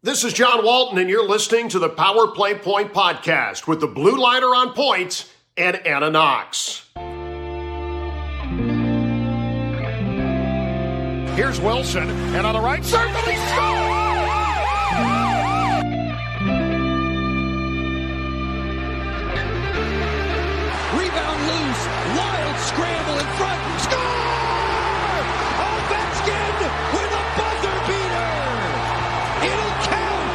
This is John Walton, and you're listening to the Power Play Point podcast with the blue liner on points and Anna Knox. Here's Wilson, and on the right circle, he scores! Rebound loose, wild scramble in front, score! Ovechkin with a buzzer beater! It'll count!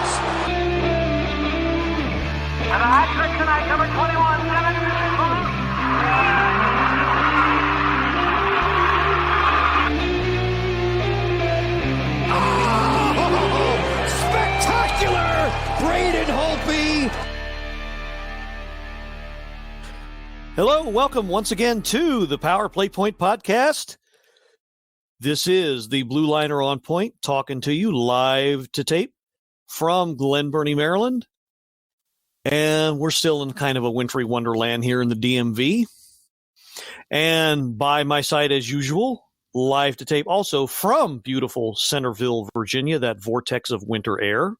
And a hat trick tonight, number 21, Spectacular! Braden Holtby! Hello, welcome once again to the Power Play Point podcast. This is the Blue Liner on Point talking to you live to tape from Glen Burnie, Maryland. And we're still in kind of a wintry wonderland here in the DMV. And by my side, as usual, live to tape also from beautiful Centerville, Virginia, that vortex of winter air,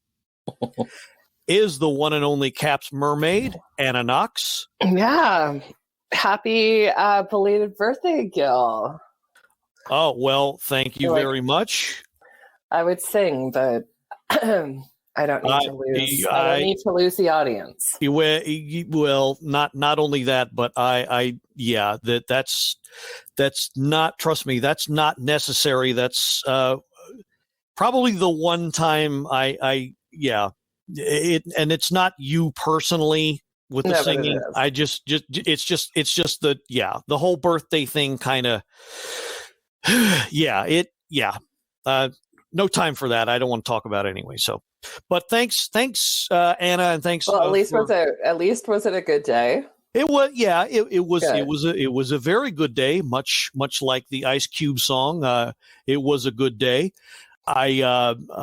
is the one and only Caps Mermaid, Anna Knox. Yeah. Happy belated birthday, Gil. Oh, well, thank you very much. I would sing, but I don't need to lose. I don't need to lose the audience. Well, not only that, but that's not. Trust me, that's not necessary. That's probably the one time and it's not you personally with the singing. It's just the whole birthday thing kind of. No time for that. I don't want to talk about it anyway. So, but thanks, Anna, and thanks. Well, at least was it a good day? It was, yeah. It was a very good day. Much like the Ice Cube song. It was a good day. My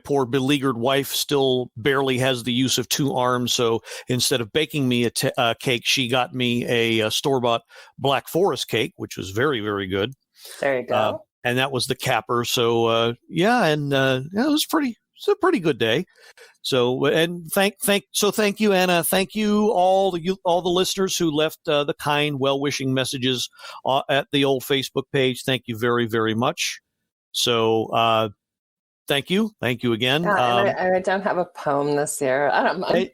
poor beleaguered wife still barely has the use of two arms. So instead of baking me a cake, she got me a store-bought Black Forest cake, which was very, very good. There you go. And that was the capper. So it was a pretty good day. So and thank you, Anna. Thank you all the listeners who left the kind, well-wishing messages at the old Facebook page. Thank you very, very much. So thank you again. Yeah, I don't have a poem this year. I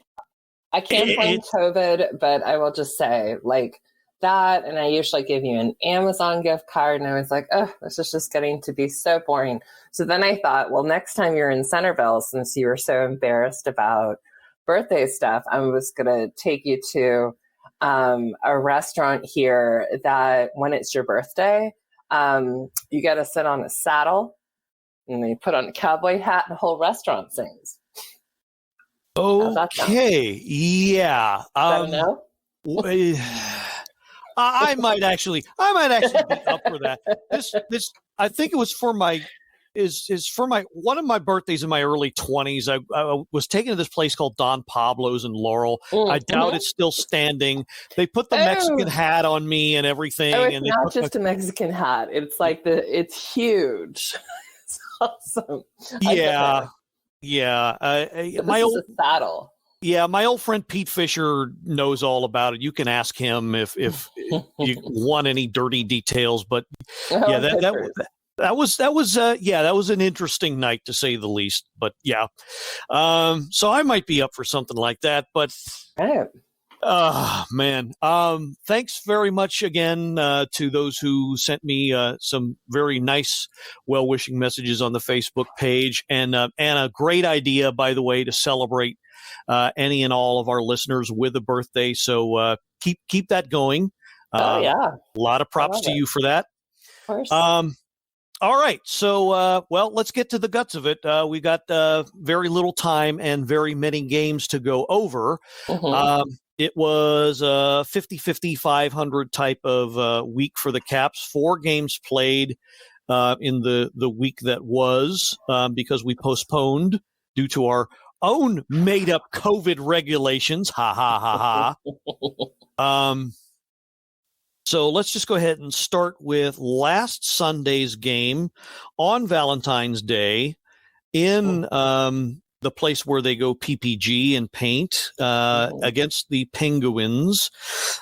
can't blame COVID, but I will just say like that. And I usually give you an Amazon gift card, and I was like, oh, this is just getting to be so boring. So then I thought, well, next time you're in Centerville, since you were so embarrassed about birthday stuff, I was going to take you to a restaurant here that when it's your birthday, you got to sit on a saddle. And they put on a cowboy hat, and the whole restaurant sings. Okay, yeah. No? I might actually be up for that. This I think it was for my one of my birthdays in my early 20s. I was taken to this place called Don Pablo's in Laurel. I doubt it's still standing. They put the Mexican hat on me and everything. Oh, it's and not just a Mexican hat. It's like it's huge. Awesome. Yeah. My old saddle. Yeah, my old friend Pete Fisher knows all about it. You can ask him if you want any dirty details. But that was an interesting night to say the least. But yeah, so I might be up for something like that. But man, thanks very much again to those who sent me some very nice, well-wishing messages on the Facebook page. And Anna, great idea, by the way, to celebrate any and all of our listeners with a birthday. So keep that going. A lot of props to you for that. Of course. All right. So, let's get to the guts of it. We got very little time and very many games to go over. Mm-hmm. It was a 50-50, 500 type of week for the Caps. 4 games played in the week that was because we postponed due to our own made-up COVID regulations. Ha, ha, ha, ha. So let's just go ahead and start with last Sunday's game on Valentine's Day. in the place where they go PPG and paint against the Penguins.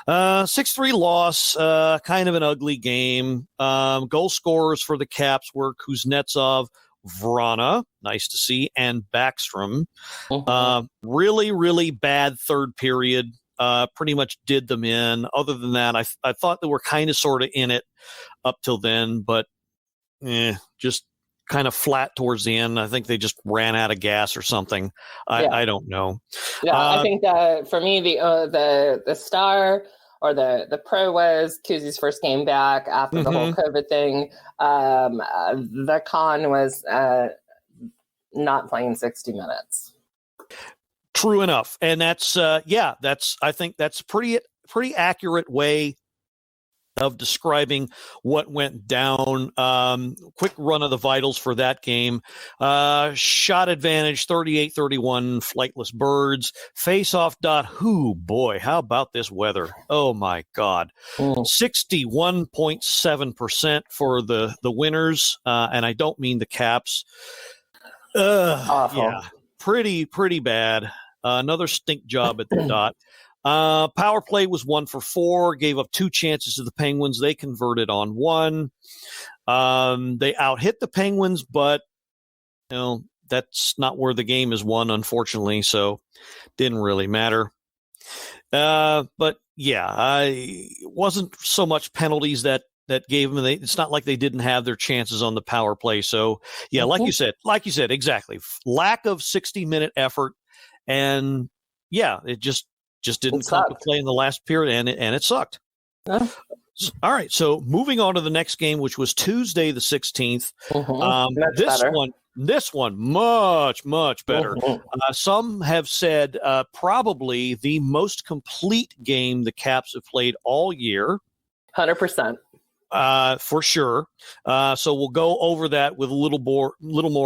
6-3 loss, kind of an ugly game. Goal scorers for the Caps were Kuznetsov, Vrana, nice to see, and Backstrom. Really, really bad third period. Pretty much did them in. Other than that, I thought they were kind of sort of in it up till then, but just kind of flat towards the end. I think they just ran out of gas or something. I don't know. Yeah, I think for me, the star or the pro was Kuzi's first game back after the whole COVID thing. The con was not playing 60 minutes. True enough. And that's I think that's pretty accurate way of describing what went down. Quick run of the vitals for that game. Shot advantage, 38-31, flightless birds. Face-off dot, boy, how about this weather? Oh, my God. 61.7% for the winners, and I don't mean the Caps. Awful. Yeah, pretty bad. Another stink job at the dot. Power play was 1 for 4, gave up 2 chances to the Penguins. They converted on 1. They out-hit the Penguins, but that's not where the game is won, unfortunately, so didn't really matter. But yeah, it wasn't so much penalties that gave them. It's not like they didn't have their chances on the power play. So yeah, like you said, exactly. Lack of 60-minute effort, and yeah, it just didn't come to play in the last period, and it sucked. All right, so moving on to the next game, which was Tuesday the 16th. This one much better. Some have said probably the most complete game the Caps have played all year. 100%. For sure. So we'll go over that with a little more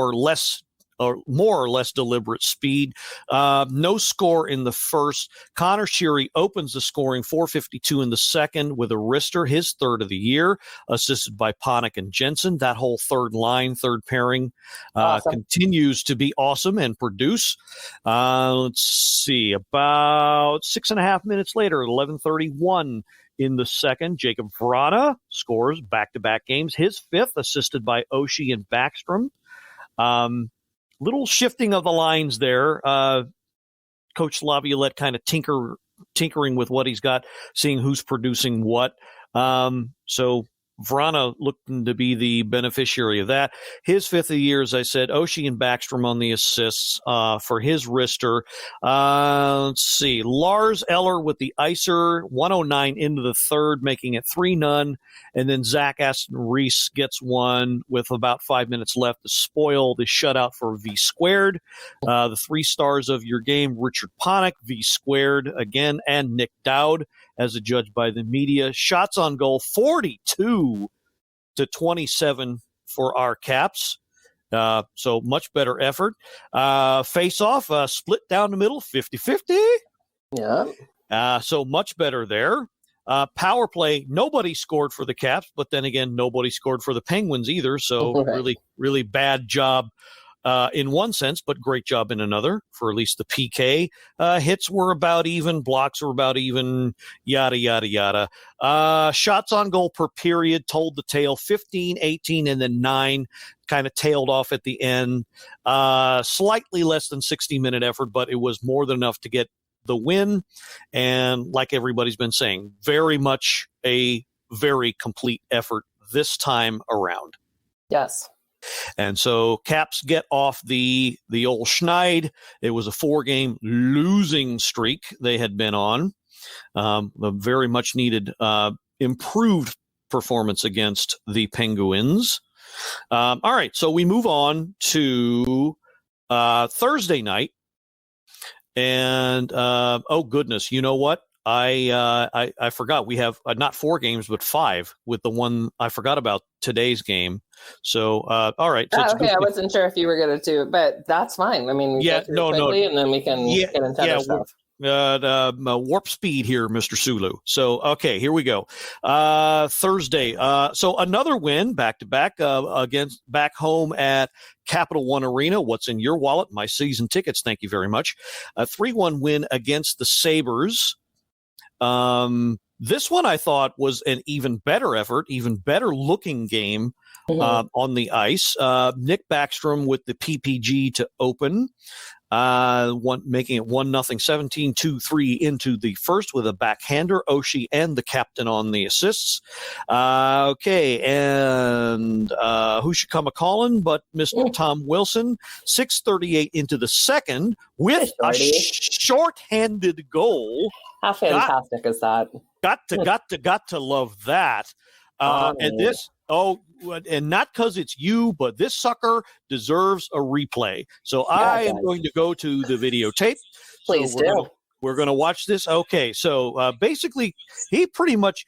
or less deliberate speed. No score in the first. Connor Sheary opens the scoring, 4:52 in the second with a wrister, his third of the year, assisted by Panik and Jensen. That whole third pairing continues to be awesome and produce. Let's see, about 6.5 minutes later, at 11:31 in the second, Jacob Vrana scores back-to-back games, his fifth, assisted by Oshie and Backstrom. Little shifting of the lines there. Coach Laviolette kind of tinkering with what he's got, seeing who's producing what. So Vrana looking to be the beneficiary of that. His fifth of the year, as I said, Oshie and Backstrom on the assists for his wrister. Let's see. Lars Eller with the icer, 109 into the third, making it 3-0. And then Zach Aston Reese gets one with about 5 minutes left to spoil the shutout for V squared. The 3 stars of your game, Richard Panik, V squared again, and Nick Dowd as adjudged by the media. Shots on goal, 42-27 for our Caps. So much better effort. Face-off, split down the middle, 50-50. Yeah. So much better there. Power play, nobody scored for the Caps, but then again, nobody scored for the Penguins either. So really, really bad job in one sense, but great job in another for at least the PK. Hits were about even, blocks were about even, yada, yada, yada. Shots on goal per period told the tale, 15, 18, and then 9, kind of tailed off at the end. Slightly less than 60-minute effort, but it was more than enough to get the win. And like everybody's been saying, very much a very complete effort this time around. Yes. And so Caps get off the old schneid. It was a 4-game losing streak they had been on. A very much needed improved performance against the Penguins. All right, so we move on to Thursday night. And oh goodness, you know what? I forgot. We have not 4 games, but 5 with the one I forgot about today's game. So all right. So okay, I wasn't sure if you were going to do it, but that's fine. I mean, we go through quickly, and then we can get into other stuff. warp speed here, Mr. Sulu. So, okay, here we go. Thursday. So another win back-to-back against back home at Capital One Arena. What's in your wallet? My season tickets. Thank you very much. A 3-1 win against the Sabres. This one I thought was an even better effort, even better looking game on the ice. Nick Backstrom with the PPG to open. Making it 1-0, 17-2-3 into the first with a backhander, Oshie and the captain on the assists. Okay, and who should come a-calling but Mr. Tom Wilson, 6:38 into the second with a short-handed goal. How fantastic is that? Got to love that. And this, and not because it's you, but this sucker deserves a replay. So I am going to go to the videotape. Please do. We're going to watch this. Okay, so basically, he pretty much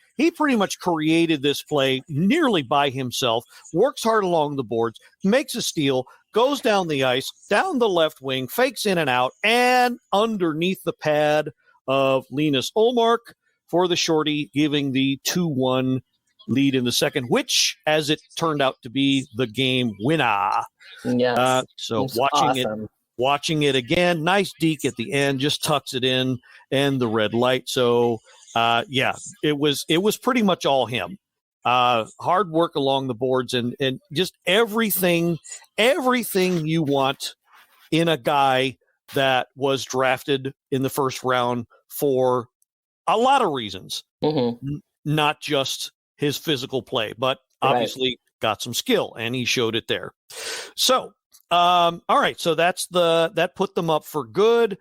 created this play nearly by himself. Works hard along the boards, makes a steal, goes down the ice, down the left wing, fakes in and out, and underneath the pad of Linus Ullmark for the shorty, giving the 2-1 lead in the second, which, as it turned out to be, the game winner. Yes. So awesome. Watching it again, nice deke at the end, just tucks it in, and the red light. So, it was pretty much all him. Hard work along the boards and just everything you want in a guy that was drafted in the first round for a lot of reasons, not just his physical play, but obviously got some skill, and he showed it there. So, all right, so that put them up for good.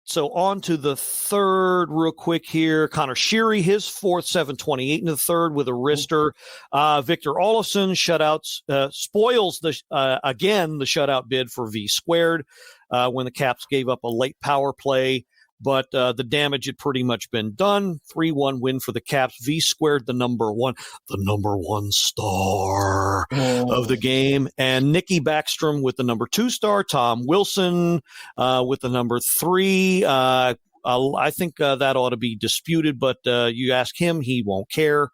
So on to the third real quick here. Connor Sheary, his fourth, 7:28 in the third with a wrister. Victor Olofsson shutouts, spoils the shutout bid for V squared when the Caps gave up a late power play. But the damage had pretty much been done. 3-1 win for the Caps. V squared the number one star of the game. And Nicky Backstrom with the number 2 star. Tom Wilson with the number 3. I think that ought to be disputed, but you ask him, he won't care.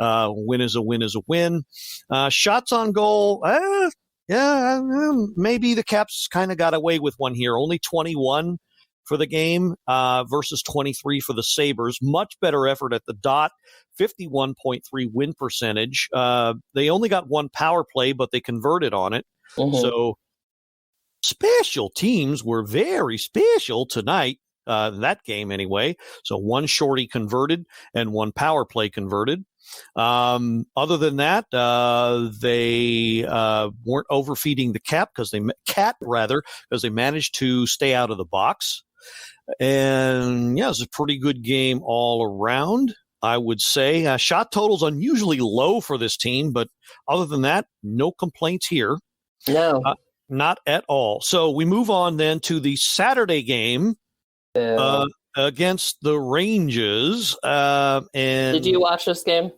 Win is a win is a win. Shots on goal. Maybe the Caps kind of got away with one here. Only 21 for the game versus 23 for the Sabres. Much better effort at the dot, 51.3 win percentage. They only got one power play, but they converted on it. So special teams were very special tonight, that game anyway. So one shorty converted and one power play converted. Other than that, they weren't overfeeding the cat because they managed to stay out of the box. And yeah, it was a pretty good game all around, I would say. Shot totals unusually low for this team, but other than that, no complaints here. No. Not at all. So we move on then to the Saturday game against the Rangers. And did you watch this game?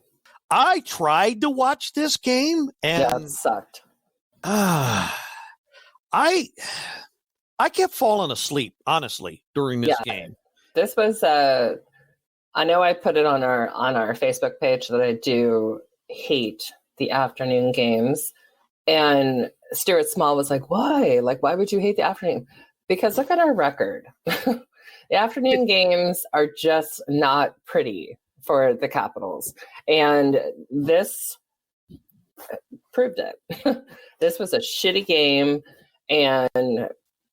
I tried to watch this game, and it sucked. I kept falling asleep, honestly, during this game. This was I know I put it on our Facebook page that I do hate the afternoon games. And Stuart Small was like, why? Like, why would you hate the afternoon? Because look at our record. The afternoon games are just not pretty for the Capitals. And this proved it. This was a shitty game. And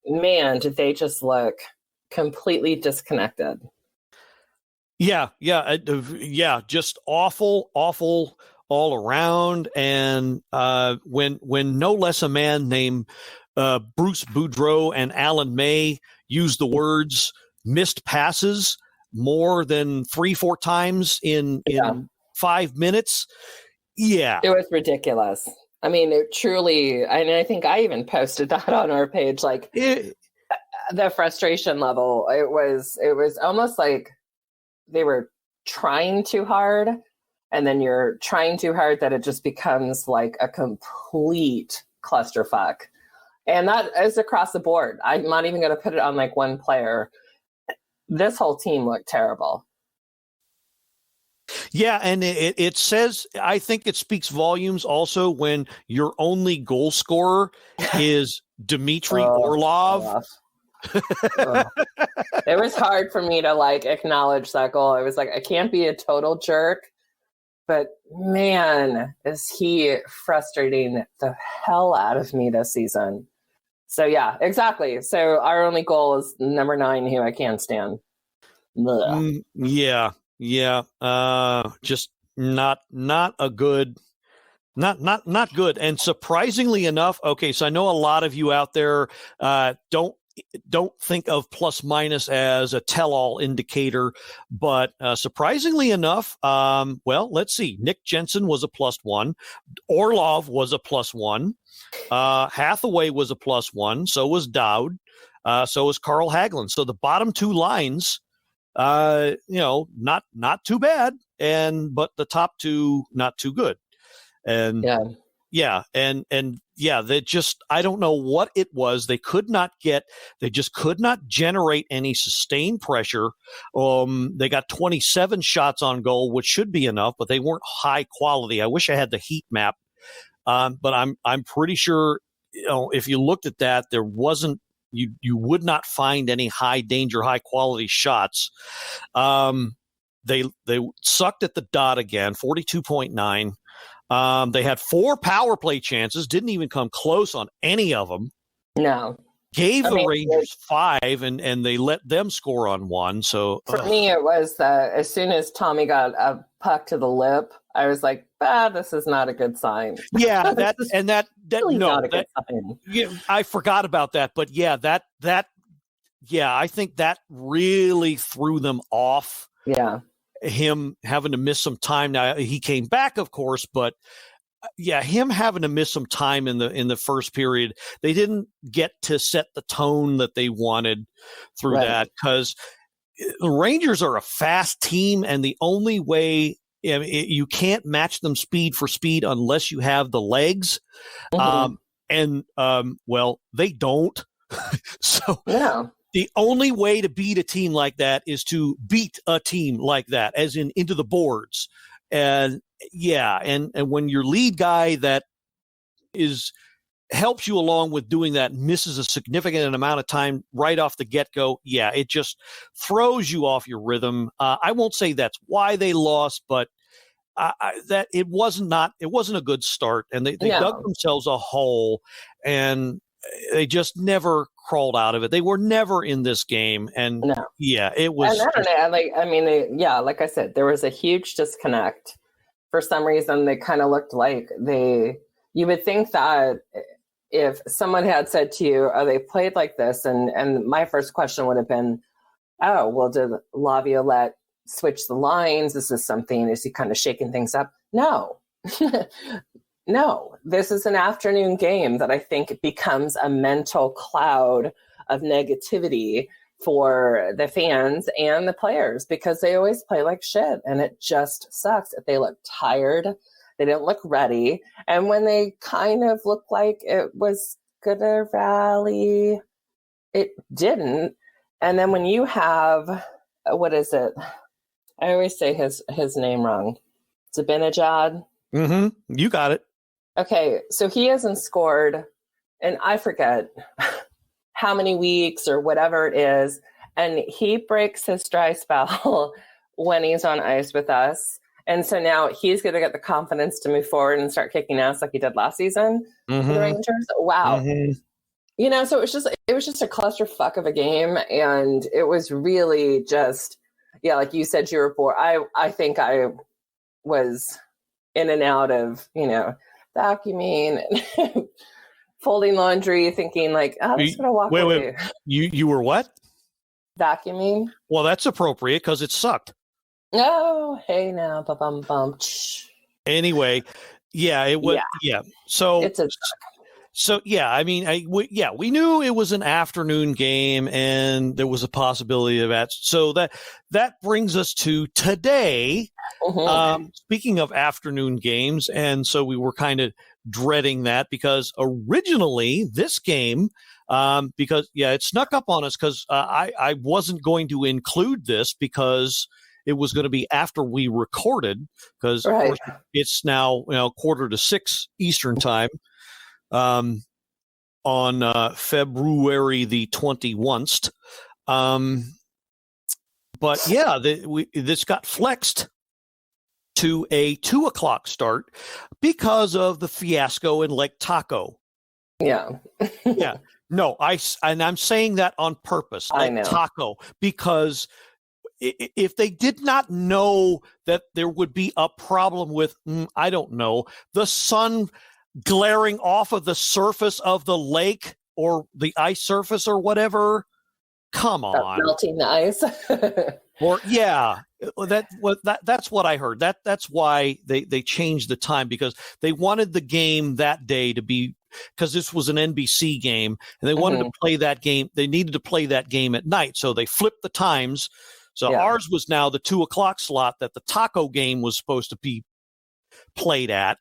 man, did they just look completely disconnected. Yeah, just awful all around. And when no less a man named Bruce Boudreau and Alan May used the words missed passes more than 3-4 times in 5 minutes. Yeah. It was ridiculous. I mean, it truly, and I think I even posted that on our page, like the frustration level. It was almost like they were trying too hard, and then you're trying too hard that it just becomes like a complete clusterfuck. And that is across the board. I'm not even going to put it on like one player. this whole team looked terrible. Yeah, and it says, I think it speaks volumes also when your only goal scorer is Dmitry Orlov. It was hard for me to like acknowledge that goal. I was like, I can't be a total jerk, but man, is he frustrating the hell out of me this season. So yeah, exactly. So our only goal is number 9, who I can't stand. Yeah. Just not a good, not good. And surprisingly enough, okay, so I know a lot of you out there don't think of plus minus as a tell-all indicator, but surprisingly enough, well, let's see. Nick Jensen was a +1. Orlov was a +1. Hathaway was a +1. So was Dowd. So was Carl Hagelin. So the bottom 2 lines, not too bad, but the top 2 not too good. And they just, I don't know what it was. They just could not generate any sustained pressure. They got 27 shots on goal, which should be enough, but they weren't high quality. I wish I had the heat map. But I'm pretty sure, if you looked at that, there wasn't, you would not find any high danger, high quality shots. They sucked at the dot again, 42.9. They had 4 power play chances, didn't even come close on any of them. No. Gave the Rangers 5, and they let them score on 1. So for me, it was as soon as Tommy got a puck to the lip, I was like, this is not a good sign. Yeah, not a good sign. Yeah, I forgot about that, but yeah, I think that really threw them off. Yeah, him having to miss some time. Now he came back, of course, but yeah, him having to miss some time in the first period, they didn't get to set the tone that they wanted through that, because the Rangers are a fast team, and the only way you can't match them speed for speed unless you have the legs. Mm-hmm. Well, they don't. So no. The only way to beat a team like that is to beat a team like that, as in into the boards. And yeah, and when your lead guy that helps you along with doing that misses a significant amount of time right off the get-go, yeah, it just throws you off your rhythm. I won't say that's why they lost, but that it wasn't a good start, and they dug themselves a hole, and they just never crawled out of it. They were never in this game, and yeah, it was. And I don't know, like I said, there was a huge disconnect. For some reason, they kind of looked like you would think that if someone had said to you, oh, they played like this, and my first question would have been, oh, well, did Laviolette switch the lines? Is he kind of shaking things up? No. No, this is an afternoon game that I think becomes a mental cloud of negativity for the fans and the players, because they always play like shit, and it just sucks. If they look tired, they didn't look ready, and when they kind of looked like it was gonna rally, it didn't. And then when you have, what is it? I always say his name wrong. Zibanejad. Mm-hmm. You got it. Okay, so he hasn't scored, and I forget how many weeks or whatever it is, and he breaks his dry spell when he's on ice with us. And so now he's going to get the confidence to move forward and start kicking ass like he did last season for the Rangers. Wow. Mm-hmm. So it was just a clusterfuck of a game, and it was really just, like you said, you were bored. I think I was in and out of, vacuuming and folding laundry, thinking like, I'm just going to walk away. Wait. You were what? Vacuuming. Well, that's appropriate because it sucked. Oh, hey now, bum. Anyway, yeah, it was. Yeah. So it's a. So yeah, I mean, we knew it was an afternoon game, and there was a possibility of that. So that brings us to today. Mm-hmm. Speaking of afternoon games, and so we were kind of dreading that, because originally this game because it snuck up on us because I wasn't going to include this because it was going to be after we recorded because of course it's now 5:45 Eastern time on February the 21st. But this got flexed to a 2:00 start because of the fiasco in Lake Tahoe. Yeah. Yeah. No, I'm saying that on purpose. I know. Tahoe, because if they did not know that there would be a problem with, I don't know, the sun glaring off of the surface of the lake or the ice surface or whatever, come on. Melting the ice. Or that's what I heard. That's why they changed the time, because they wanted the game that day to be, because this was an NBC game and they wanted to play that game. They needed to play that game at night, so they flipped the times. So ours was now the 2:00 slot that the Tahoe game was supposed to be played at.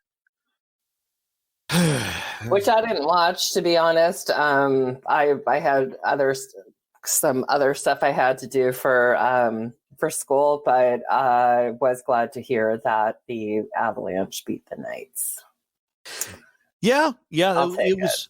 Which I didn't watch, to be honest. I had some other stuff I had to do for school, but I was glad to hear that the Avalanche beat the Knights. Yeah, it's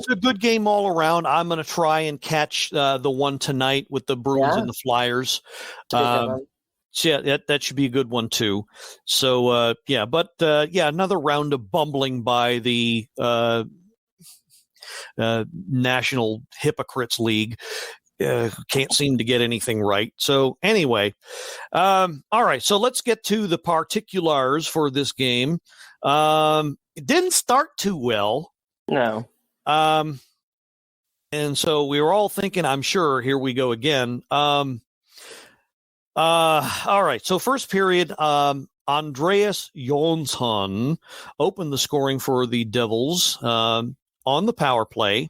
a good game all around. I'm going to try and catch the one tonight with the Bruins and the Flyers. That should be a good one too. So another round of bumbling by the National Hypocrites League. Can't seem to get anything right. So anyway, all right. So let's get to the particulars for this game. It didn't start too well. No. And so we were all thinking, I'm sure, here we go again. All right. So first period, Andreas Jonsson opened the scoring for the Devils on the power play.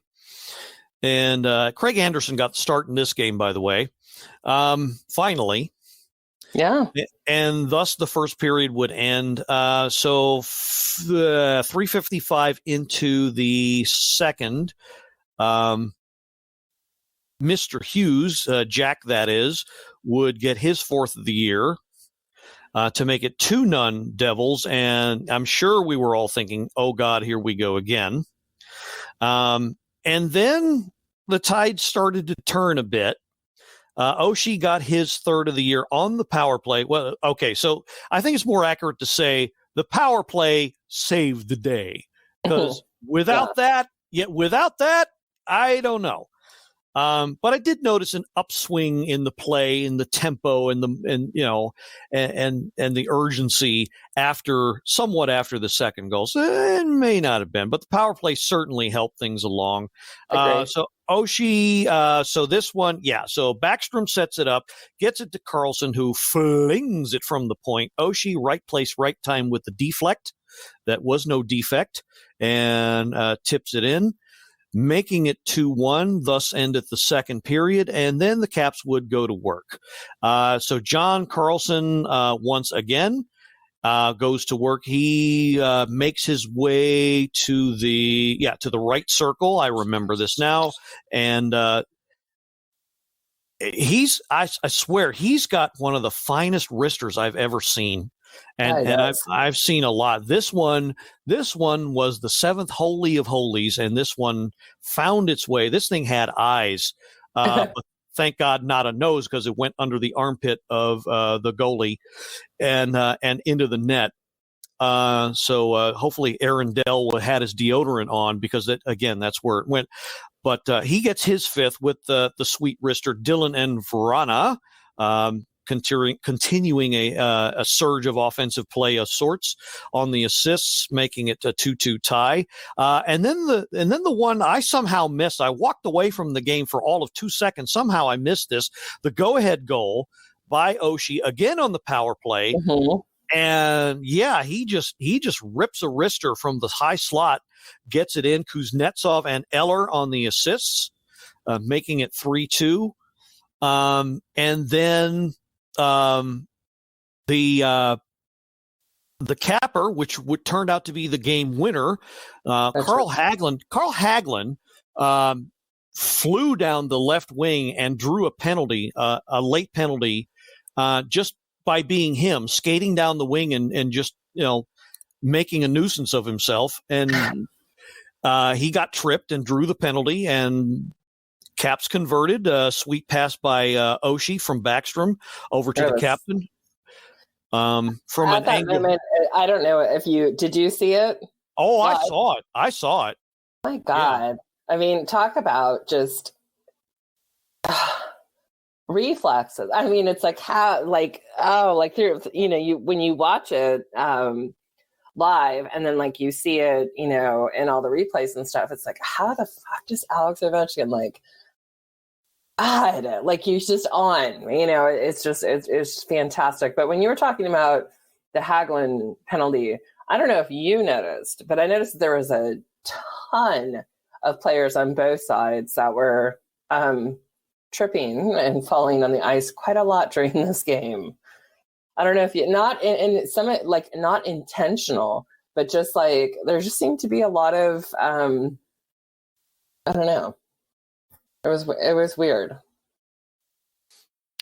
And Craig Anderson got the start in this game, by the way. Finally. Yeah. And thus the first period would end. So 3:55 into the second, Mr. Hughes, Jack that is, would get his fourth of the year to make it 2-0 Devils. And I'm sure we were all thinking, oh, God, here we go again. And then the tide started to turn a bit. Oshie got his third of the year on the power play. Well, okay, so I think it's more accurate to say the power play saved the day, because without that, I don't know. But I did notice an upswing in the play, in the tempo, and the urgency somewhat after the second goal. So it may not have been, but the power play certainly helped things along. So Oshie, so this one, so Backstrom sets it up, gets it to Carlson, who flings it from the point. Oshie, right place, right time with the deflect. That was no defect, and tips it in, making it 2-1, thus ended the second period, and then the Caps would go to work. So John Carlson, once again, goes to work. He makes his way to the right circle. I remember this now. And I swear, he's got one of the finest wristers I've ever seen. And I've seen a lot. This one was the seventh holy of holies, and this one found its way. This thing had eyes, but thank God not a nose, because it went under the armpit of the goalie and into the net. So hopefully Aaron Dell had his deodorant on, because that's where it went. But he gets his fifth with the sweet wrister Dylan and Vrana. Continuing a surge of offensive play of sorts on the assists, making it a 2-2 tie. And then the one I somehow missed. I walked away from the game for all of 2 seconds. Somehow I missed this. The go-ahead goal by Oshie, again on the power play. Mm-hmm. And he just rips a wrister from the high slot, gets it in. Kuznetsov and Eller on the assists, making it 3-2. And then the capper, which would turned out to be the game winner, Carl Hagelin flew down the left wing and drew a penalty, a late penalty, just by being him, skating down the wing and just, making a nuisance of himself. And he got tripped and drew the penalty, and Caps converted. A sweet pass by Oshie from Backstrom over to the captain. From at that moment, I don't know if did you see it? Oh, I saw it. My God. Yeah. I mean, talk about just reflexes. I mean, it's like how, like, when you watch it live and then like you see it, in all the replays and stuff, it's like, how the fuck does Alex Ovechkin, like, God, like, he's just on, it's fantastic. But when you were talking about the Hagelin penalty, I don't know if you noticed, but I noticed there was a ton of players on both sides that were tripping and falling on the ice quite a lot during this game. I don't know if not intentional, but just like there just seemed to be a lot of I don't know. It was weird.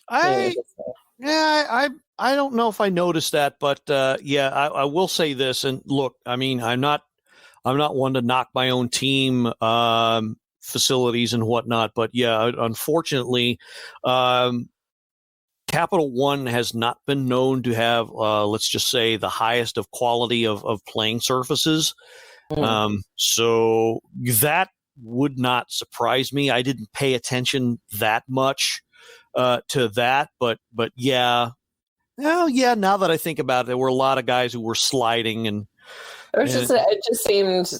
I don't know if I noticed that, but I will say this. And look, I mean, I'm not one to knock my own team facilities and whatnot, but yeah, unfortunately, Capital One has not been known to have, let's just say, the highest of quality of playing surfaces. So that would not surprise me. I didn't pay attention that much to that, but yeah. Well, yeah, now that I think about it, there were a lot of guys who were sliding, and it just seemed,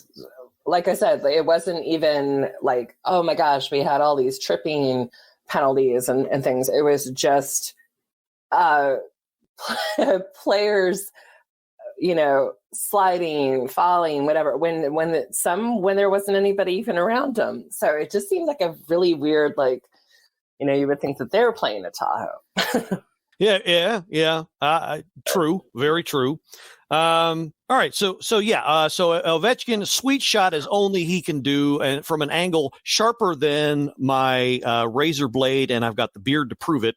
like I said, it wasn't even like, oh my gosh, we had all these tripping penalties and things. It was just players, sliding, falling, whatever, when there wasn't anybody even around them. So it just seemed like a really weird, like, you would think that they were playing at Tahoe. Yeah. True. Very true. All right. So Ovechkin, sweet shot is only he can do, and from an angle sharper than my razor blade, and I've got the beard to prove it,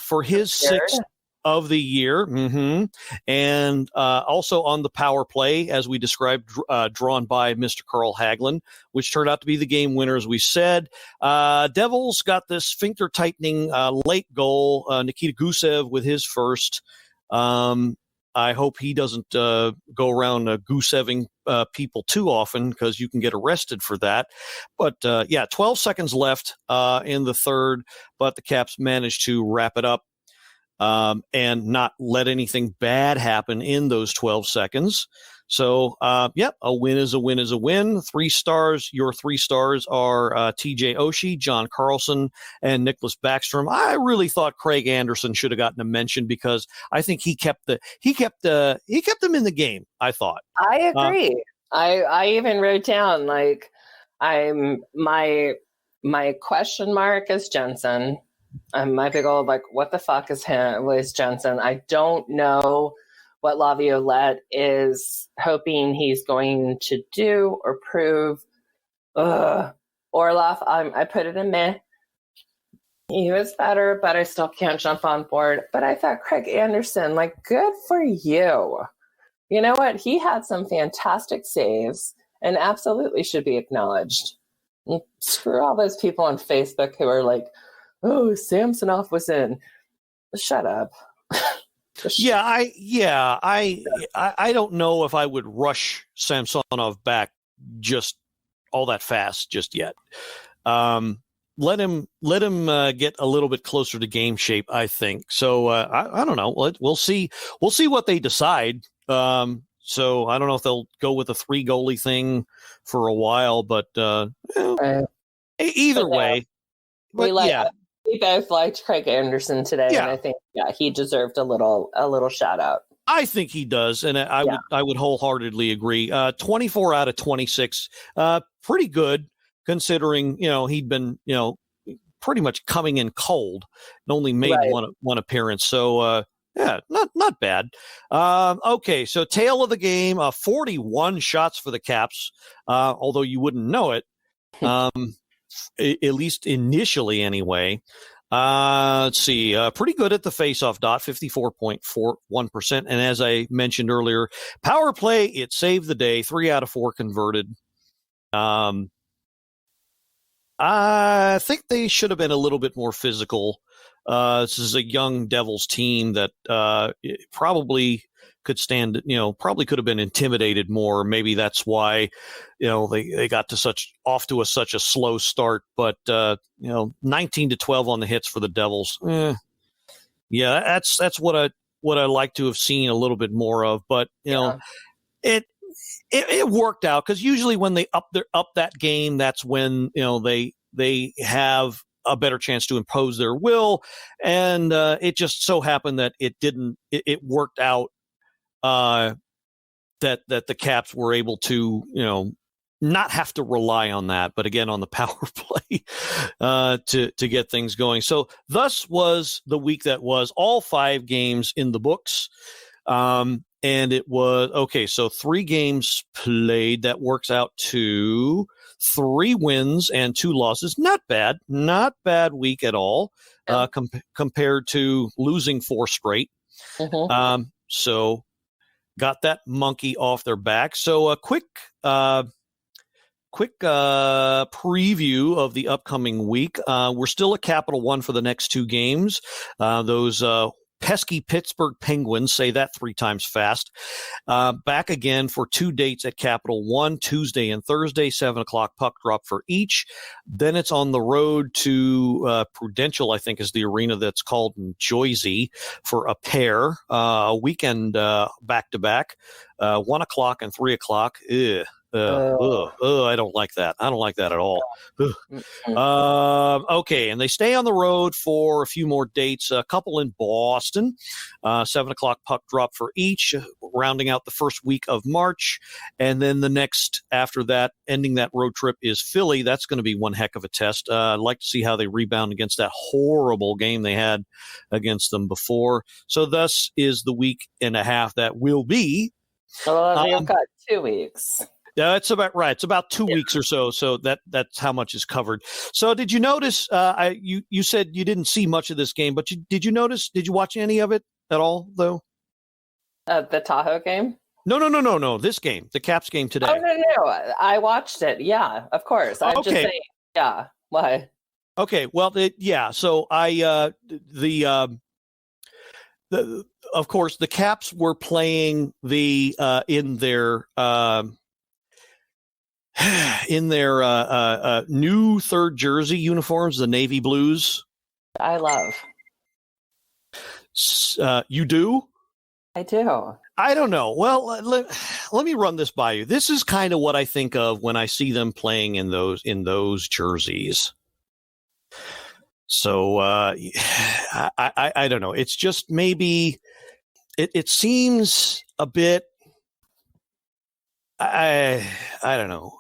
for his sixth of the year. Mm-hmm. And also on the power play, as we described, drawn by Mr. Carl Hagelin, which turned out to be the game winner, as we said. Devils got this sphincter-tightening late goal. Nikita Gusev with his first. I hope he doesn't go around gooseving people too often, because you can get arrested for that. But 12 seconds left in the third, but the Caps managed to wrap it up and not let anything bad happen in those 12 seconds. So, a win is a win is a win. 3 stars. Your 3 stars are TJ Oshie, John Carlson, and Nicholas Backstrom. I really thought Craig Anderson should have gotten a mention, because I think he kept them in the game, I thought. I agree. I even wrote down, like, my question mark is Jensen. My big old, like, what the fuck was Jensen? I don't know what Laviolette is hoping he's going to do or prove. Orlov, I put it in meh. He was better, but I still can't jump on board. But I thought Craig Anderson, like, good for you. You know what? He had some fantastic saves and absolutely should be acknowledged. Screw all those people on Facebook who are like, oh, Samsonov was in. Shut up. I don't know if I would rush Samsonov back just all that fast just yet. Let him get a little bit closer to game shape, I think. So I don't know. We'll see. We'll see what they decide. So I don't know if they'll go with a 3 goalie thing for a while, but either way. We both liked Craig Anderson today, and I think he deserved a little shout out. I think he does, and I would wholeheartedly agree. 24 out of 26, pretty good considering he'd been pretty much coming in cold and only made one appearance. So not bad. Okay, so tail of the game, 41 shots for the Caps, although you wouldn't know it. at least initially anyway. Let's see, pretty good at the faceoff dot, 54.41%. And as I mentioned earlier, power play, it saved the day, 3 out of 4 converted. I think they should have been a little bit more physical. This is a young Devils team that probably could stand, probably could have been intimidated more. Maybe that's why, they got to such a slow start. But 19-12 on the hits for the Devils. Yeah, that's what I like to have seen a little bit more of. But it worked out, because usually when they up that game, that's when they have a better chance to impose their will, and it just so happened that it didn't. It worked out that the Caps were able to not have to rely on that, but again on the power play to get things going. So thus was the week that was, all 5 games in the books. And it was, okay, so 3 games played. That works out to 3 wins and 2 losses. Not bad week at all, compared to losing 4 straight. Mm-hmm. So got that monkey off their back. So a quick preview of the upcoming week. We're still at Capital One for the next 2 games. Those pesky Pittsburgh Penguins, say that 3 times fast, back again for 2 dates at Capital One, Tuesday and Thursday, 7:00 puck drop for each. Then it's on the road to Prudential, I think is the arena that's called, in Jersey, for a pair, a weekend back-to-back, 1:00 and 3:00. I don't like that. I don't like that at all. Okay, and they stay on the road for a few more dates, a couple in Boston, 7:00 puck drop for each, rounding out the first week of March. And then the next after that, ending that road trip, is Philly. That's going to be one heck of a test. I'd like to see how they rebound against that horrible game they had against them before. So thus is the week and a half that will be. Well, you've got 2 weeks. Yeah, it's about right. It's about 2 weeks or so. So that's how much is covered. So did you notice? You said you didn't see much of this game, but did you notice? Did you watch any of it at all, though? The Tahoe game? No. This game, the Caps game today. Oh no! I watched it. Yeah, of course. I'm just saying. Yeah. Why? Okay. Well, So of course, the Caps were playing in their new third jersey uniforms, the navy blues. I love. You do? I do. I don't know. Well, let me run this by you. This is kind of what I think of when I see them playing in those jerseys. So I don't know. It's just maybe it seems a bit. I don't know.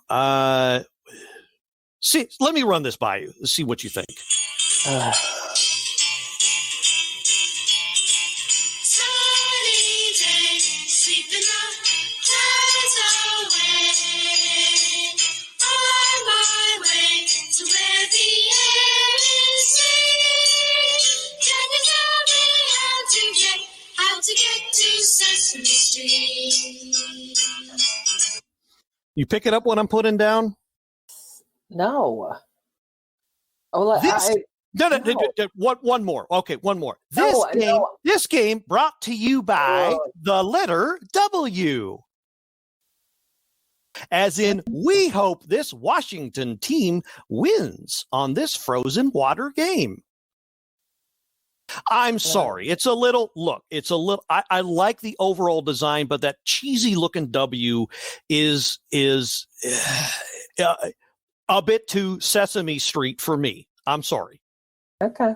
See, let me run this by you. Let's see what you think. You pick it up what I'm putting down? No. Oh, One more. Okay, one more. This game brought to you by the letter W. As in, we hope this Washington team wins on this frozen water game. I'm sorry. It's a little, I like the overall design, but that cheesy looking W is a bit too Sesame Street for me. I'm sorry. Okay.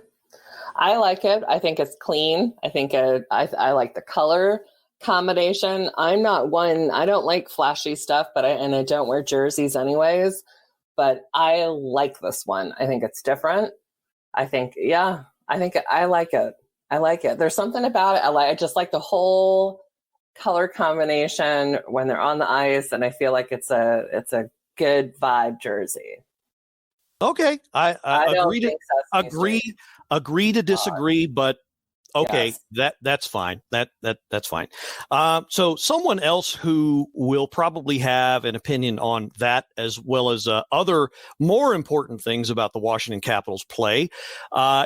I like it. I think it's clean. I think I like the color combination. I don't like flashy stuff, and I don't wear jerseys anyways, but I like this one. I think it's different. I think I like it. I like it. There's something about it. I just like the whole color combination when they're on the ice, and I feel like it's a good vibe jersey. Okay, I don't agree to disagree, but okay, yes. that's fine. That's fine. So someone else who will probably have an opinion on that, as well as other more important things about the Washington Capitals play,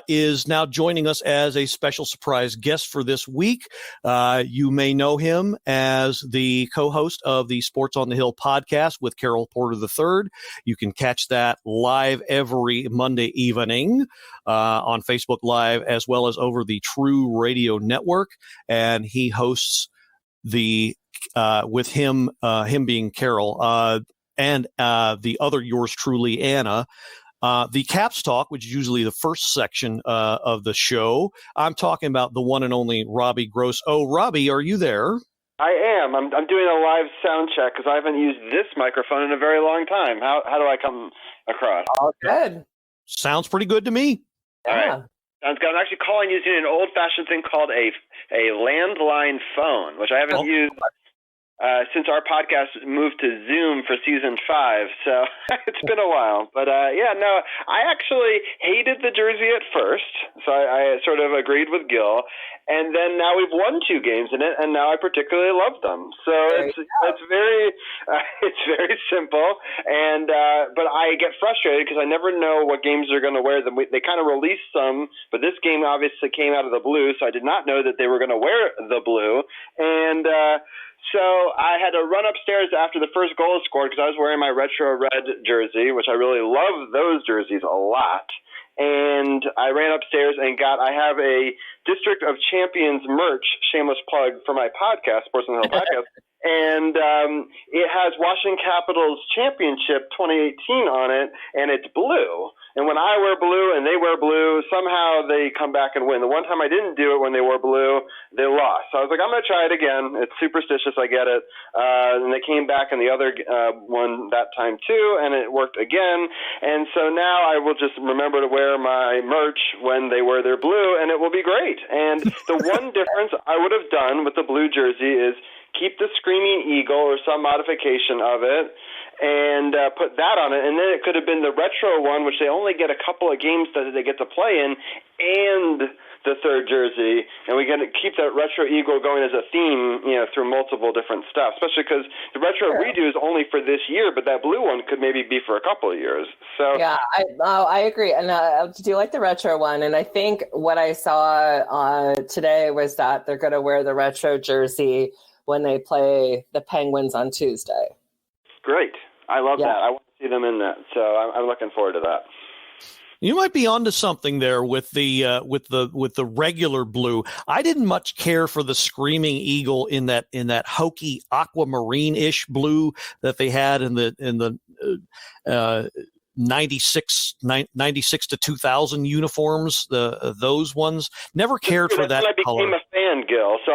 is now joining us as a special surprise guest for this week. You may know him as the co-host of the Sports on the Hill podcast with Carol Porter III. You can catch that live every Monday evening on Facebook Live, as well as over the True Radio Network, and he hosts the with him being Carol and the other yours truly, Anna, the Caps Talk, which is usually the first section of the show. I'm talking about the one and only Robbie Gross. Oh, Robbie, are you there? I am. I'm doing a live sound check because I haven't used this microphone in a very long time. How do I come across? All good. Sounds pretty good to me. All right. Sounds good. I'm actually calling using an old-fashioned thing called a landline phone, which I haven't used since our podcast moved to Zoom for season 5. So it's been a while. But, I actually hated the jersey at first. So I sort of agreed with Gil. And then now we've won 2 games in it, and now I particularly love them. So it's very simple, and but I get frustrated because I never know what games they're going to wear them. They kind of released some, but this game obviously came out of the blue, so I did not know that they were going to wear the blue, and so I had to run upstairs after the first goal was scored because I was wearing my retro red jersey, which I really love those jerseys a lot. And I ran upstairs and I have a District of Champions merch, shameless plug for my podcast, Sports on the Hill podcast. And it has Washington Capitals Championship 2018 on it, and it's blue. And when I wear blue and they wear blue, somehow they come back and win. The one time I didn't do it when they wore blue, they lost. So I was like, I'm going to try it again. It's superstitious, I get it. And they came back in the other one that time too, and it worked again. And so now I will just remember to wear my merch when they wear their blue, and it will be great. And the one difference I would have done with the blue jersey is keep the Screaming Eagle or some modification of it and put that on it. And then it could have been the retro one, which they only get a couple of games that they get to play in, and the third jersey. And we got to keep that retro Eagle going as a theme, through multiple different stuff, especially because the retro redo is only for this year, but that blue one could maybe be for a couple of years. So yeah, I agree. And I do like the retro one. And I think what I saw today was that they're going to wear the retro jersey when they play the Penguins on Tuesday. Great. I love that. I want to see them in that. So I'm looking forward to that. You might be onto something there with the regular blue. I didn't much care for the Screaming Eagle in that hokey aquamarine-ish blue that they had in the 96 to 2000 uniforms, those ones. Never cared for that color. I became a fan, Gil, so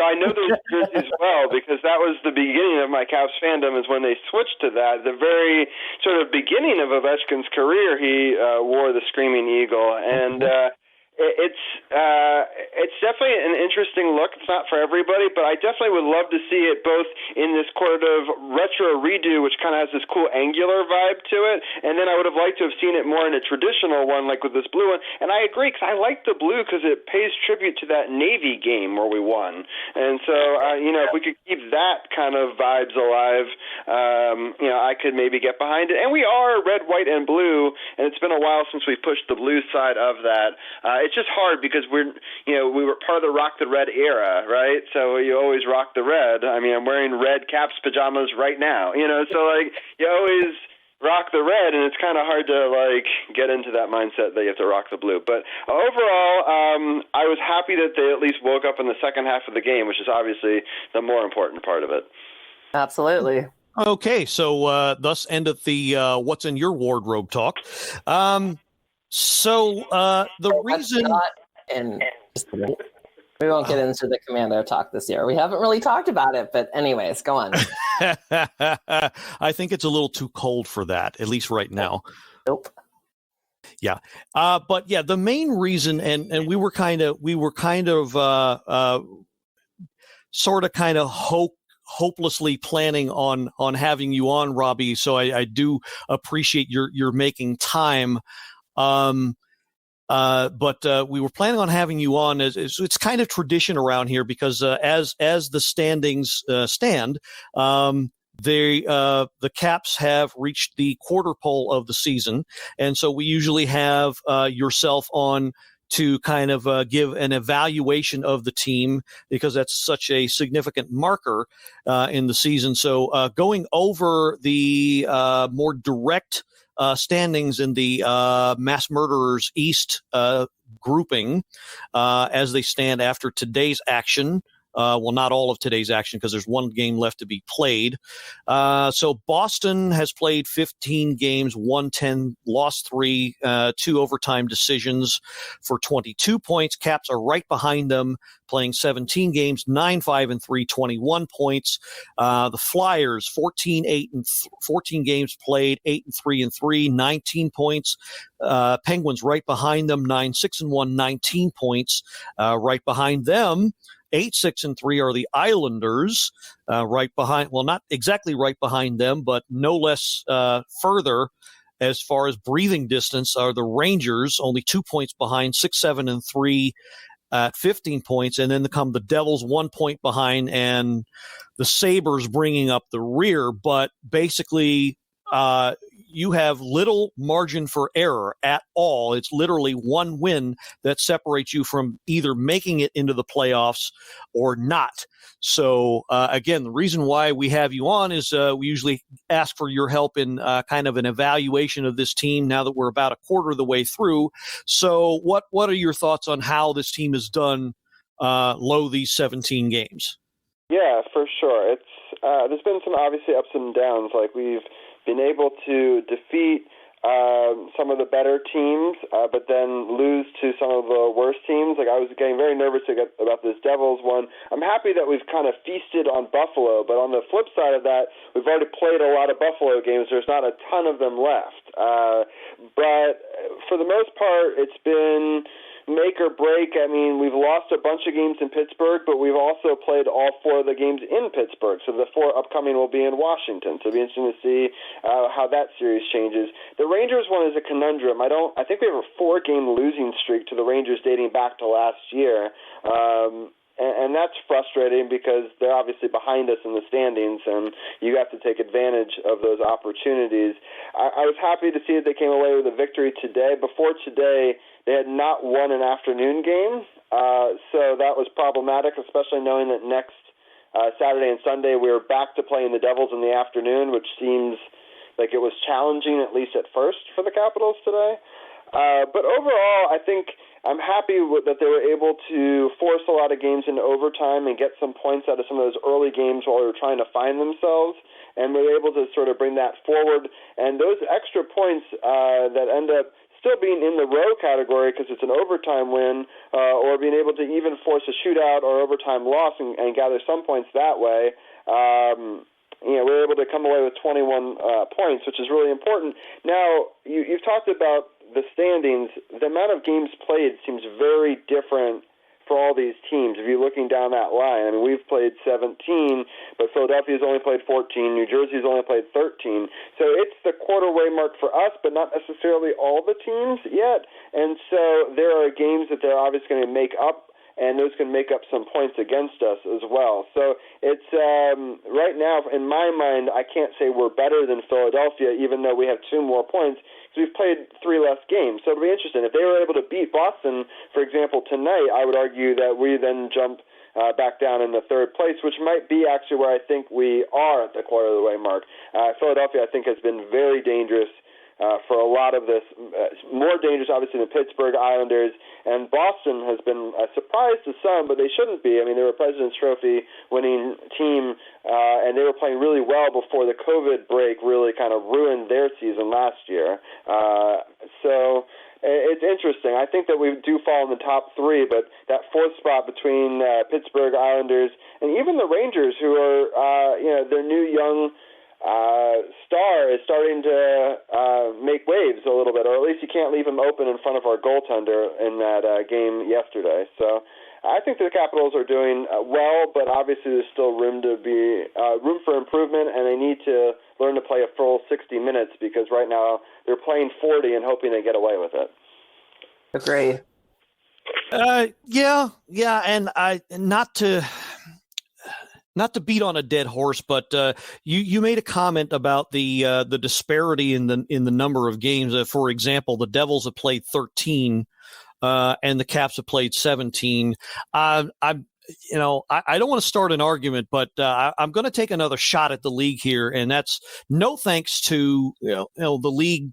I know those jerseys well because that was the beginning of my Caps fandom, is when they switched to that. The very sort of beginning of Ovechkin's career, he wore the Screaming Eagle, and it's definitely an interesting look. It's not for everybody, but I definitely would love to see it both in this sort of retro redo, which kind of has this cool angular vibe to it, and then I would have liked to have seen it more in a traditional one, like with this blue one. And I agree, because I like the blue because it pays tribute to that Navy game where we won. And so, if we could keep that kind of vibes alive, I could maybe get behind it. And we are red, white, and blue, and it's been a while since we pushed the blue side of that. It's just hard because we were part of the Rock the Red era, right? So you always rock the red. I mean, I'm wearing red Caps pajamas right now, so you always rock the red, and it's kind of hard to get into that mindset that you have to rock the blue. But overall, I was happy that they at least woke up in the second half of the game, which is obviously the more important part of it. Absolutely. Okay, so thus endeth the what's in your wardrobe talk. So the reason, we won't get into the Commando talk this year. We haven't really talked about it, but anyways, go on. I think it's a little too cold for that, at least right now. Nope. Yeah, but yeah, the main reason, and we were kind of hopelessly planning on having you on, Robbie. So I do appreciate your making time. But we were planning on having you on. It's kind of tradition around here because as the standings stand, the Caps have reached the quarter pole of the season, and so we usually have yourself on to kind of give an evaluation of the team because that's such a significant marker in the season. So going over the more direct standings in the Mass Murderers East grouping as they stand after today's action. Well, not all of today's action because there's one game left to be played. So Boston has played 15 games, won 10, lost 3, 2 overtime decisions for 22 points. Caps are right behind them, playing 17 games, 9-5-3, 21 points. The Flyers, 14 games played, 8-3-3, 19 points. Penguins right behind them, 9-6-1, 19 points. Right behind them, 8-6-3 are the Islanders, right behind. Well, not exactly right behind them, but no less further as far as breathing distance are the Rangers, only 2 points behind, 6-7-3 at 15 points, and then come the Devils, 1 point behind, and the Sabres bringing up the rear. But basically, you have little margin for error at all. It's literally one win that separates you from either making it into the playoffs or not. So, again, the reason why we have you on is we usually ask for your help in kind of an evaluation of this team now that we're about a quarter of the way through. So what are your thoughts on how this team has done low these 17 games? Yeah, for sure. It's there's been some obviously ups and downs. Like we've been able to defeat some of the better teams, but then lose to some of the worst teams. Like I was getting very nervous about this Devils one. I'm happy that we've kind of feasted on Buffalo, but on the flip side of that, we've already played a lot of Buffalo games. There's not a ton of them left. But for the most part, it's been make or break. I mean, we've lost a bunch of games in Pittsburgh, but we've also played all 4 of the games in Pittsburgh. So the 4 upcoming will be in Washington. So it'll be interesting to see how that series changes. The Rangers one is a conundrum. I think we have a 4-game losing streak to the Rangers dating back to last year. And that's frustrating because they're obviously behind us in the standings, and you have to take advantage of those opportunities. I was happy to see that they came away with a victory today. Before today, they had not won an afternoon game, so that was problematic, especially knowing that next Saturday and Sunday we were back to playing the Devils in the afternoon, which seems like it was challenging, at least at first, for the Capitals today. But overall, I think I'm happy that they were able to force a lot of games into overtime and get some points out of some of those early games while they were trying to find themselves, and we were able to sort of bring that forward. And those extra points that end up still being in the row category because it's an overtime win, or being able to even force a shootout or overtime loss and gather some points that way. We were able to come away with 21 points, which is really important. Now, you've talked about the standings. The amount of games played seems very different for all these teams. If you're looking down that line, I mean, we've played 17, but Philadelphia's only played 14. New Jersey's only played 13. So it's the quarter-way mark for us, but not necessarily all the teams yet. And so there are games that they're obviously going to make up, and those can make up some points against us as well. So it's right now, in my mind, I can't say we're better than Philadelphia, even though we have 2 more points, because we've played 3 less games. So it'll be interesting. If they were able to beat Boston, for example, tonight, I would argue that we then jump back down in the 3rd place, which might be actually where I think we are at the quarter of the way mark. Philadelphia, I think, has been very dangerous for a lot of this, more dangerous obviously than Pittsburgh Islanders, and Boston has been a surprise to some, but they shouldn't be. I mean, they were a President's Trophy winning team, and they were playing really well before the COVID break really kind of ruined their season last year. So it's interesting. I think that we do fall in the top 3, but that 4th spot between Pittsburgh Islanders and even the Rangers, who are their new young star is starting to make waves a little bit, or at least you can't leave him open in front of our goaltender in that game yesterday. So I think the Capitals are doing well, but obviously there's still room for improvement, and they need to learn to play a full 60 minutes because right now they're playing 40 and hoping they get away with it. Agree. Yeah, and not to beat on a dead horse, but you made a comment about the disparity in the number of games. For example, the Devils have played 13, and the Caps have played 17. I don't want to start an argument, but I'm going to take another shot at the league here, and that's no thanks to the league,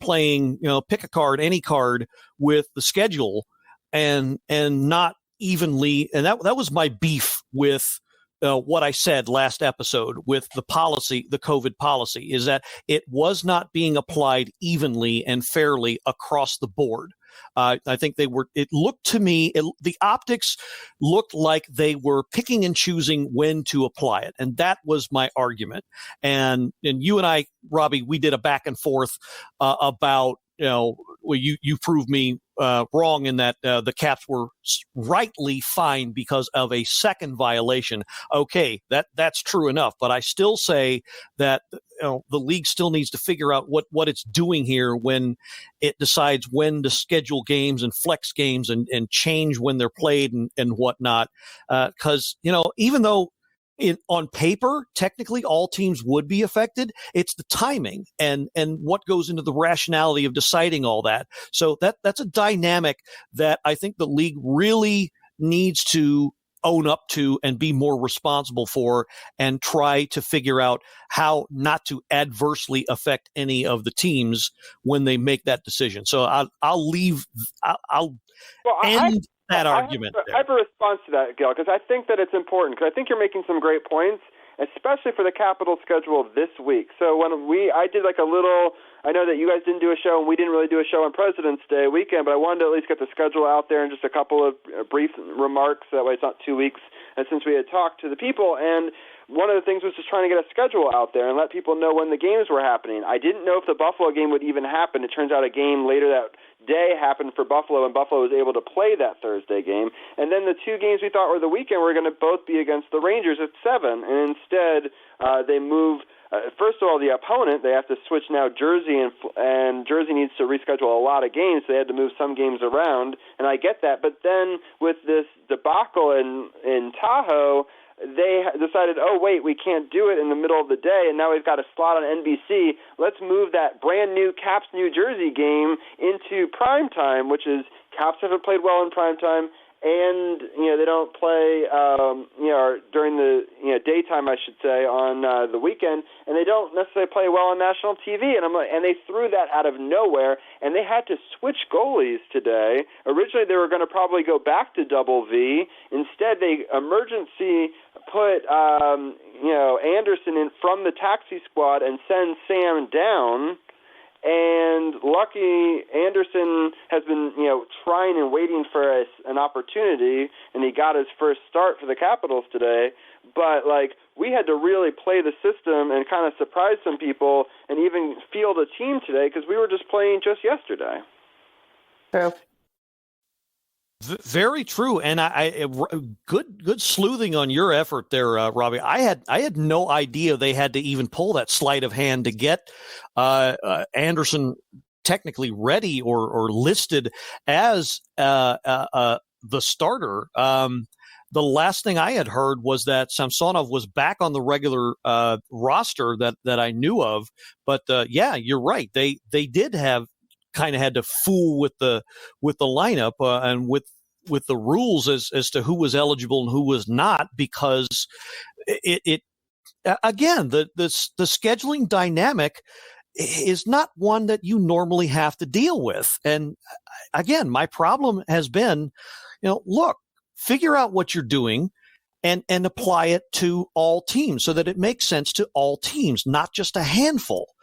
playing pick a card, any card with the schedule, and not evenly. And that was my beef with what I said last episode with the policy, the COVID policy, is that it was not being applied evenly and fairly across the board. I think it looked to me, the optics looked like they were picking and choosing when to apply it. And that was my argument. And you and I, Robbie, we did a back and forth about, you proved me wrong in that the Caps were rightly fined because of a second violation. Okay, that's true enough, but I still say that the league still needs to figure out what it's doing here when it decides when to schedule games and flex games and change when they're played and whatnot. Because even though on paper, technically all teams would be affected, it's the timing and what goes into the rationality of deciding all that. So that's a dynamic that I think the league really needs to own up to and be more responsible for and try to figure out how not to adversely affect any of the teams when they make that decision. So I'll end that argument. I have a response to that, Gil, because I think that it's important, because I think you're making some great points, especially for the Capital schedule this week. So when I did like a little, I know that you guys didn't do a show, and we didn't really do a show on President's Day weekend, but I wanted to at least get the schedule out there and just a couple of brief remarks. That way it's not 2 weeks since we had talked to the people. And one of the things was just trying to get a schedule out there and let people know when the games were happening. I didn't know if the Buffalo game would even happen. It turns out a game later that day happened for Buffalo, and Buffalo was able to play that Thursday game. And then the two games we thought were the weekend were going to both be against the Rangers at 7. And instead, they move. First of all, the opponent, they have to switch now Jersey, and Jersey needs to reschedule a lot of games, so they had to move some games around, and I get that. But then with this debacle in Tahoe, they decided, oh, wait, we can't do it in the middle of the day, and now we've got a slot on NBC. Let's move that brand-new Caps-New Jersey game into primetime, which is Caps haven't played well in primetime, and they don't play during the daytime, I should say, on the weekend, and they don't necessarily play well on national TV. And they threw that out of nowhere, and they had to switch goalies today. Originally, they were going to probably go back to double V. Instead, they emergency put Anderson in from the taxi squad and send Sam down. And lucky Anderson has been, trying and waiting for an opportunity, and he got his first start for the Capitals today. But, we had to really play the system and kind of surprise some people and even field a team today because we were just playing just yesterday. True. Very true, and I good sleuthing on your effort there, Robbie. I had no idea they had to even pull that sleight of hand to get Anderson technically ready or listed as the starter. The last thing I had heard was that Samsonov was back on the regular roster that I knew of. But yeah, you're right. They did have kind of had to fool with the lineup and with the rules as to who was eligible and who was not, because it again the scheduling dynamic is not one that you normally have to deal with. And again, my problem has been, look, figure out what you're doing and apply it to all teams so that it makes sense to all teams, not just a handful.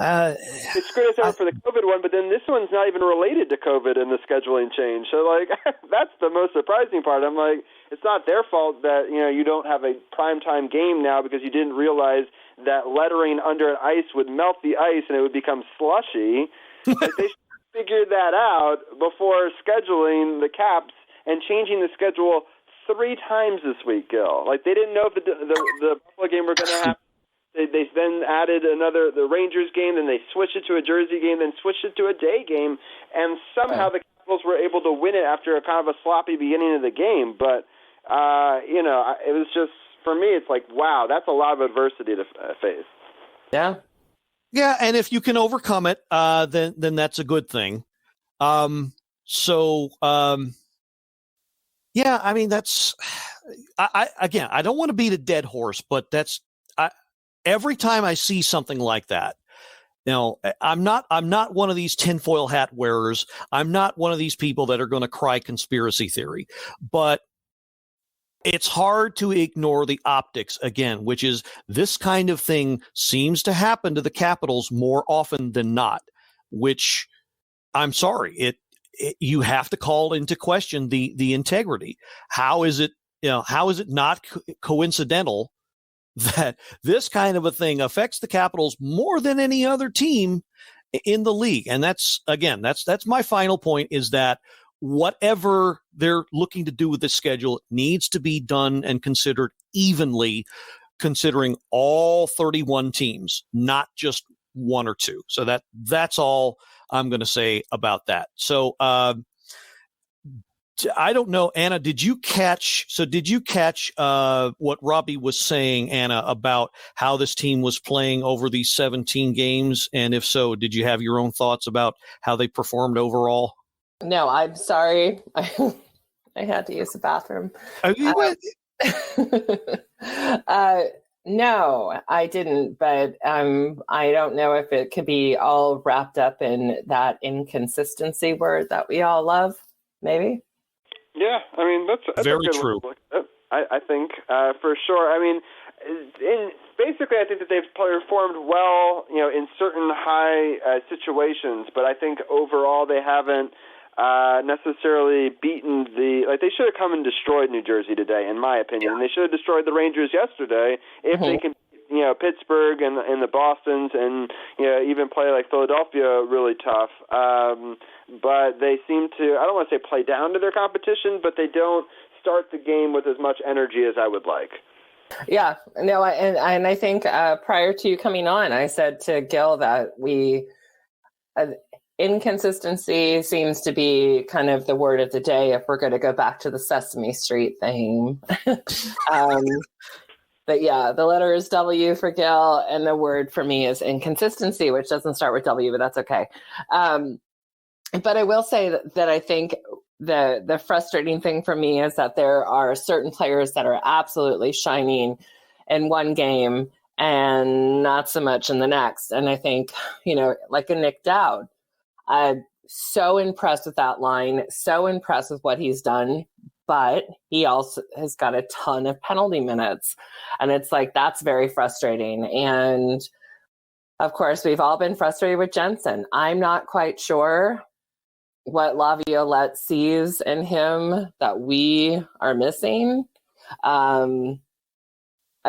It's great for the COVID one, but then this one's not even related to COVID and the scheduling change. So, that's the most surprising part. I'm like, it's not their fault that, you don't have a primetime game now because you didn't realize that lettering under an ice would melt the ice and it would become slushy. They should figure that out before scheduling the Caps and changing the schedule 3 times this week, Gil. Like, they didn't know if the Buffalo game were going to happen. They then added the Rangers game, then they switched it to a Jersey game, then switched it to a day game, and somehow the Capitals were able to win it after a kind of a sloppy beginning of the game. But, it was just, for me, it's like, wow, that's a lot of adversity to face. Yeah. Yeah, and if you can overcome it, then that's a good thing. Yeah, I mean, that's I don't want to beat a dead horse, but every time I see something like that, I'm not one of these tinfoil hat wearers. I'm not one of these people that are going to cry conspiracy theory, but it's hard to ignore the optics again, which is this kind of thing seems to happen to the Capitals more often than not, which I'm sorry, you have to call into question the integrity. How is it not coincidental that this kind of a thing affects the Capitals more than any other team in the league? And that's my final point, is that whatever they're looking to do with this schedule needs to be done and considered evenly, considering all 31 teams, not just one or two. So that's all I'm going to say about that. So I don't know, Anna, did you catch what Robbie was saying, Anna, about how this team was playing over these 17 games? And if so, did you have your own thoughts about how they performed overall? No, I'm sorry. I had to use the bathroom. No, I didn't, but I don't know if it could be all wrapped up in that inconsistency word that we all love, maybe. Yeah, I mean, that's very a good true. I think, for sure. I mean, basically, I think that they've performed well, in certain high situations, but I think overall they haven't necessarily beaten they should have come and destroyed New Jersey today, in my opinion. And they should have destroyed the Rangers yesterday if they can, Pittsburgh and the Bostons and, even play like Philadelphia really tough. But they seem to, I don't want to say play down to their competition, but they don't start the game with as much energy as I would like. Yeah, no, and I think prior to you coming on, I said to Gil that inconsistency seems to be kind of the word of the day if we're going to go back to the Sesame Street thing. But yeah, the letter is W for Gil, and the word for me is inconsistency, which doesn't start with W, but that's okay. But I will say that I think the frustrating thing for me is that there are certain players that are absolutely shining in one game and not so much in the next. And I think, like a Nick Dowd, I'm so impressed with that line, so impressed with what he's done, but he also has got a ton of penalty minutes. And it's like, that's very frustrating. And of course, we've all been frustrated with Jensen. I'm not quite sure what Laviolette sees in him that we are missing. I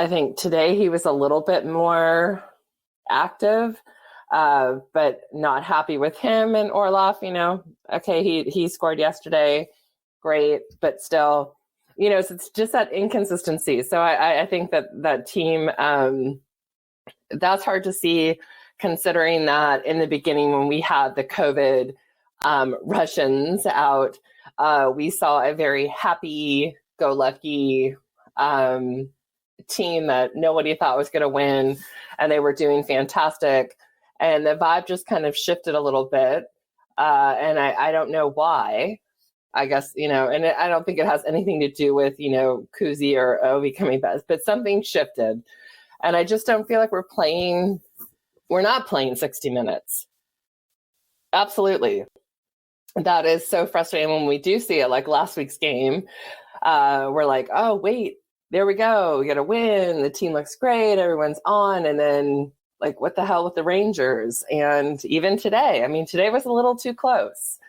think today he was a little bit more active, but not happy with him and Orlov. Okay, he scored yesterday, great, but still, so it's just that inconsistency. So I think that team, that's hard to see, considering that in the beginning when we had the COVID Russians out, we saw a very happy-go-lucky team that nobody thought was going to win, and they were doing fantastic. And the vibe just kind of shifted a little bit, and I don't know why. I guess, and I don't think it has anything to do with, Kuzi or Ovi coming back, but something shifted. And I just don't feel like we're not playing 60 minutes. Absolutely. That is so frustrating when we do see it, like last week's game. We're like, oh, wait, there we go. We got to win. The team looks great. Everyone's on. And then, like, what the hell with the Rangers? And even today, today was a little too close.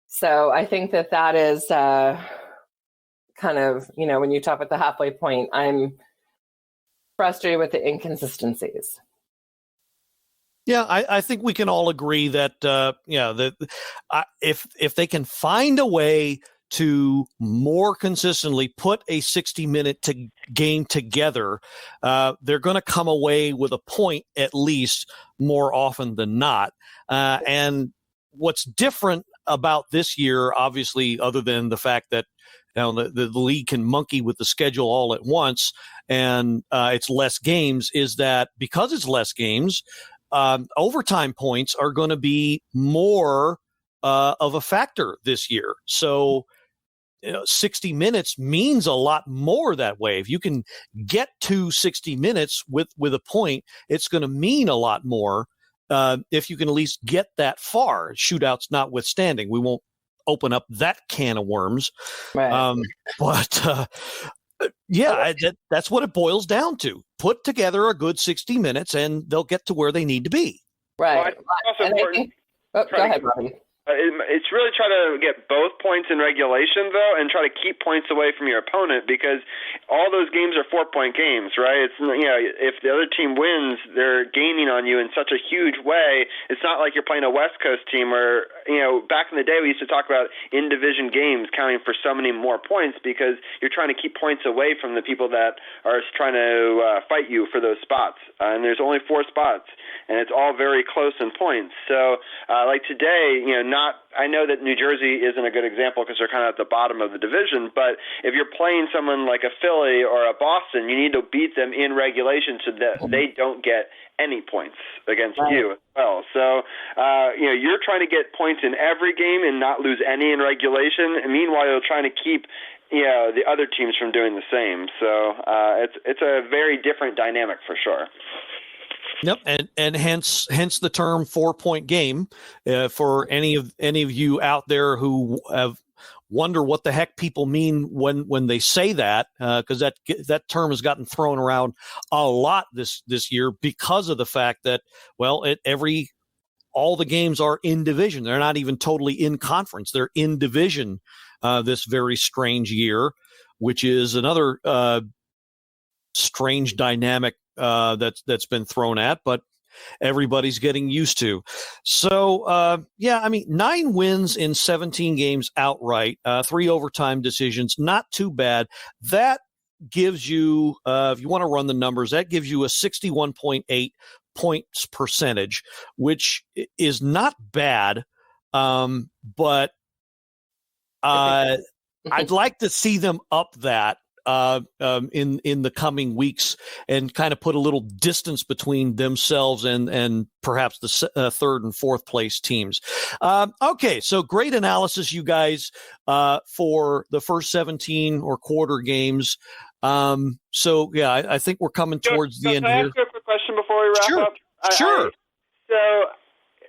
So I think that is kind of, when you talk about the halfway point, I'm frustrated with the inconsistencies. Yeah, I think we can all agree that if they can find a way to more consistently put a 60-minute game together, they're going to come away with a point at least more often than not. And what's different about this year, obviously, other than the fact that the league can monkey with the schedule all at once and it's less games, is that because it's less games, overtime points are going to be more of a factor this year. So 60 minutes means a lot more that way. If you can get to 60 minutes with a point, it's going to mean a lot more if you can at least get that far, shootouts notwithstanding. We won't open up that can of worms. Right. That's what it boils down to. Put together a good 60 minutes and they'll get to where they need to be. Right. Also important. Go ahead, Robbie. It's really try to get both points in regulation, though, and try to keep points away from your opponent, because all those games are 4-point games, right? It's, if the other team wins, they're gaining on you in such a huge way. It's not like you're playing a West Coast team where, back in the day we used to talk about in-division games counting for so many more points, because you're trying to keep points away from the people that are trying to fight you for those spots. And there's only 4 spots, and it's all very close in points. So, like today, I know that New Jersey isn't a good example because they're kind of at the bottom of the division, but if you're playing someone like a Philly or a Boston, you need to beat them in regulation so that they don't get any points against you as well. So, you're trying to get points in every game and not lose any in regulation. And meanwhile, you're trying to keep the other teams from doing the same. So it's a very different dynamic for sure. Yep, and hence the term 4-point game for any of you out there who wonder what the heck people mean when they say that, because that term has gotten thrown around a lot this year because of the fact that all the games are in division. They're not even totally in conference. They're in division this very strange year, which is another strange dynamic that's been thrown at, but everybody's getting used to. So, 9 wins in 17 games outright, 3 overtime decisions, not too bad. That gives you, if you want to run the numbers, that gives you a 61.8 points percentage, which is not bad, but I'd like to see them up that in the coming weeks and kind of put a little distance between themselves and perhaps the third and fourth place teams. Okay, so great analysis, you guys, for the first 17 or quarter games. I think we're coming towards the end here. Can I ask you a quick question before we wrap up? Sure.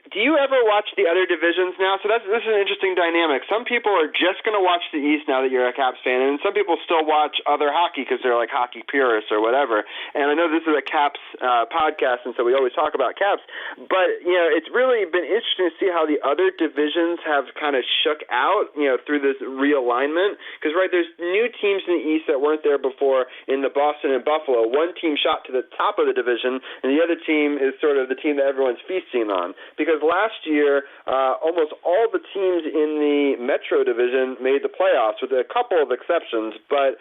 Do you ever watch the other divisions now? So this is an interesting dynamic. Some people are just going to watch the East now that you're a Caps fan, and some people still watch other hockey because they're like hockey purists or whatever. And I know this is a Caps podcast, and so we always talk about Caps. But, it's really been interesting to see how the other divisions have kind of shook out, through this realignment. Because, there's new teams in the East that weren't there before in the Boston and Buffalo. One team shot to the top of the division, and the other team is sort of the team that everyone's feasting on. Because last year, almost all the teams in the Metro Division made the playoffs, with a couple of exceptions, but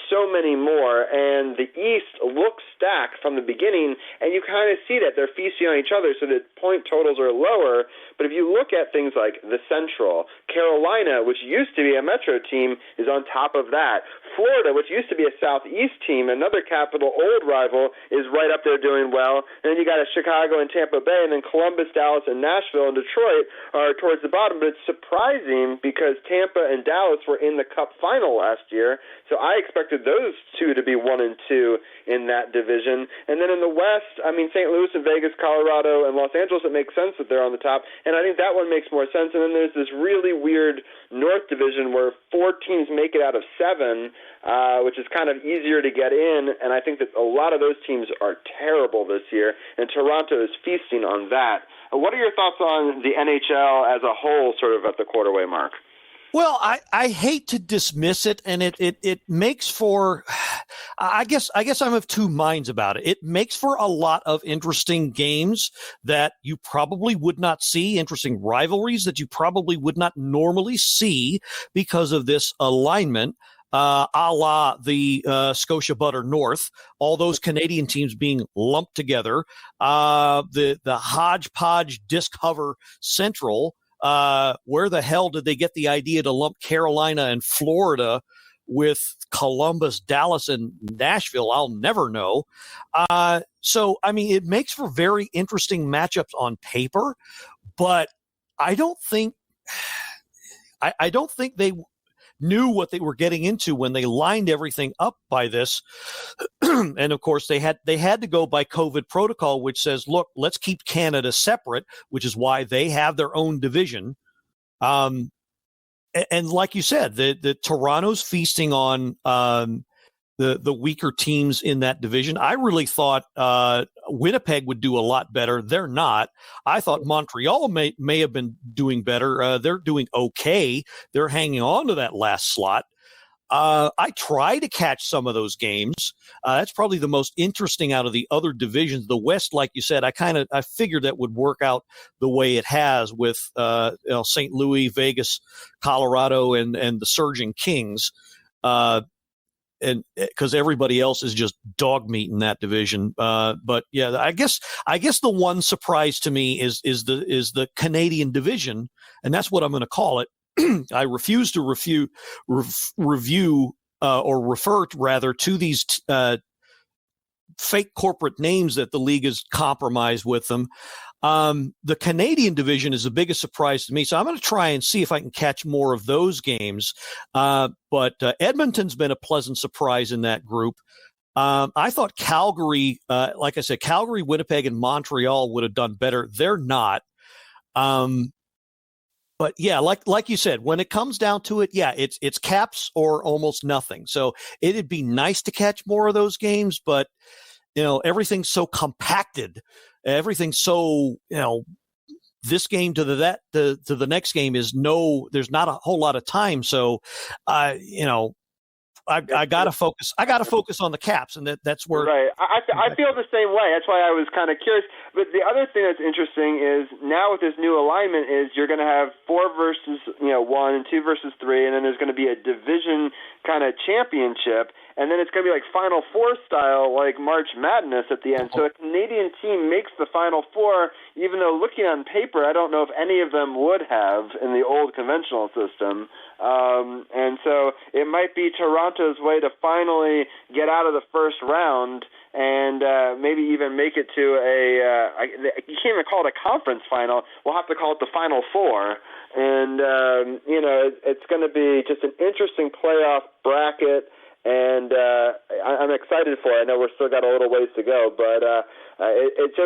so many more. And the East looks stacked from the beginning, and you kind of see that they're feasting on each other, so that point totals are lower. But if you look at things like the Central, Carolina, which used to be a Metro team, is on top of that. Florida, which used to be a Southeast team, another capital old rival, is right up there doing well. And then you got Chicago and Tampa Bay, and then Columbus, Dallas, and Nashville and Detroit are towards the bottom. But it's surprising because Tampa and Dallas were in the Cup final last year, so I expected those two to be 1 and 2 in that division. And then in the West, St. Louis and Vegas, Colorado, and Los Angeles, it makes sense that they're on the top, and I think that one makes more sense. And then there's this really weird North Division where 4 teams make it out of 7, which is kind of easier to get in, and I think that a lot of those teams are terrible this year, and Toronto is feasting on that. What are your thoughts on the NHL as a whole, sort of at the quarterway mark? Well, I hate to dismiss it, and it makes for, I guess I'm of two minds about it. It makes for a lot of interesting games that you probably would not see, interesting rivalries that you probably would not normally see because of this alignment. A la the Scotia Butter North, all those Canadian teams being lumped together, the hodgepodge disc hover Central. Where the hell did they get the idea to lump Carolina and Florida with Columbus, Dallas, and Nashville? I'll never know. So, I mean, it makes for very interesting matchups on paper, but I don't think they knew what they were getting into when they lined everything up by this. And of course they had to go by COVID protocol, which says, look, let's keep Canada separate, which is why they have their own division. And like you said, the Toronto's feasting on the weaker teams in that division. I really thought Winnipeg would do a lot better. They're not. I thought Montreal may have been doing better. They're doing okay. They're hanging on to that last slot. I try to catch some of those games. That's probably the most interesting out of the other divisions. The West, like you said, I figured that would work out the way it has with St. Louis, Vegas, Colorado, and the surging Kings. And because everybody else is just dog meat in that division. But yeah, I guess the one surprise to me is the Canadian division, and that's what I'm going to call it. I refuse to review or refer rather to these fake corporate names that the league has compromised with them. The Canadian division is the biggest surprise to me, so I'm going to try and see if I can catch more of those games. But Edmonton's been a pleasant surprise in that group. I thought Calgary, like I said, Calgary, Winnipeg, and Montreal would have done better. They're not. But yeah, like you said, when it comes down to it, yeah, it's Caps or almost nothing. So it'd be nice to catch more of those games, but everything's so compacted. Everything's so, this game to the next game there's not a whole lot of time. So, I gotta focus. I gotta focus on the Caps, and that's where. Right. I feel the same way. That's why I was kind of curious. But the other thing that's interesting is now with this new alignment is you're going to have 4 versus 1 and 2 versus 3, and then there's going to be a division kind of championship, and then it's going to be like Final Four style, like March Madness at the end. So a Canadian team makes the Final Four, even though looking on paper, I don't know if any of them would have in the old conventional system. And so it might be Toronto's way to finally get out of the first round and maybe even make it to you can't even call it a conference final. We'll have to call it the Final Four. And, it's going to be just an interesting playoff bracket. And I'm excited for it. I know we're still got a little ways to go, but it's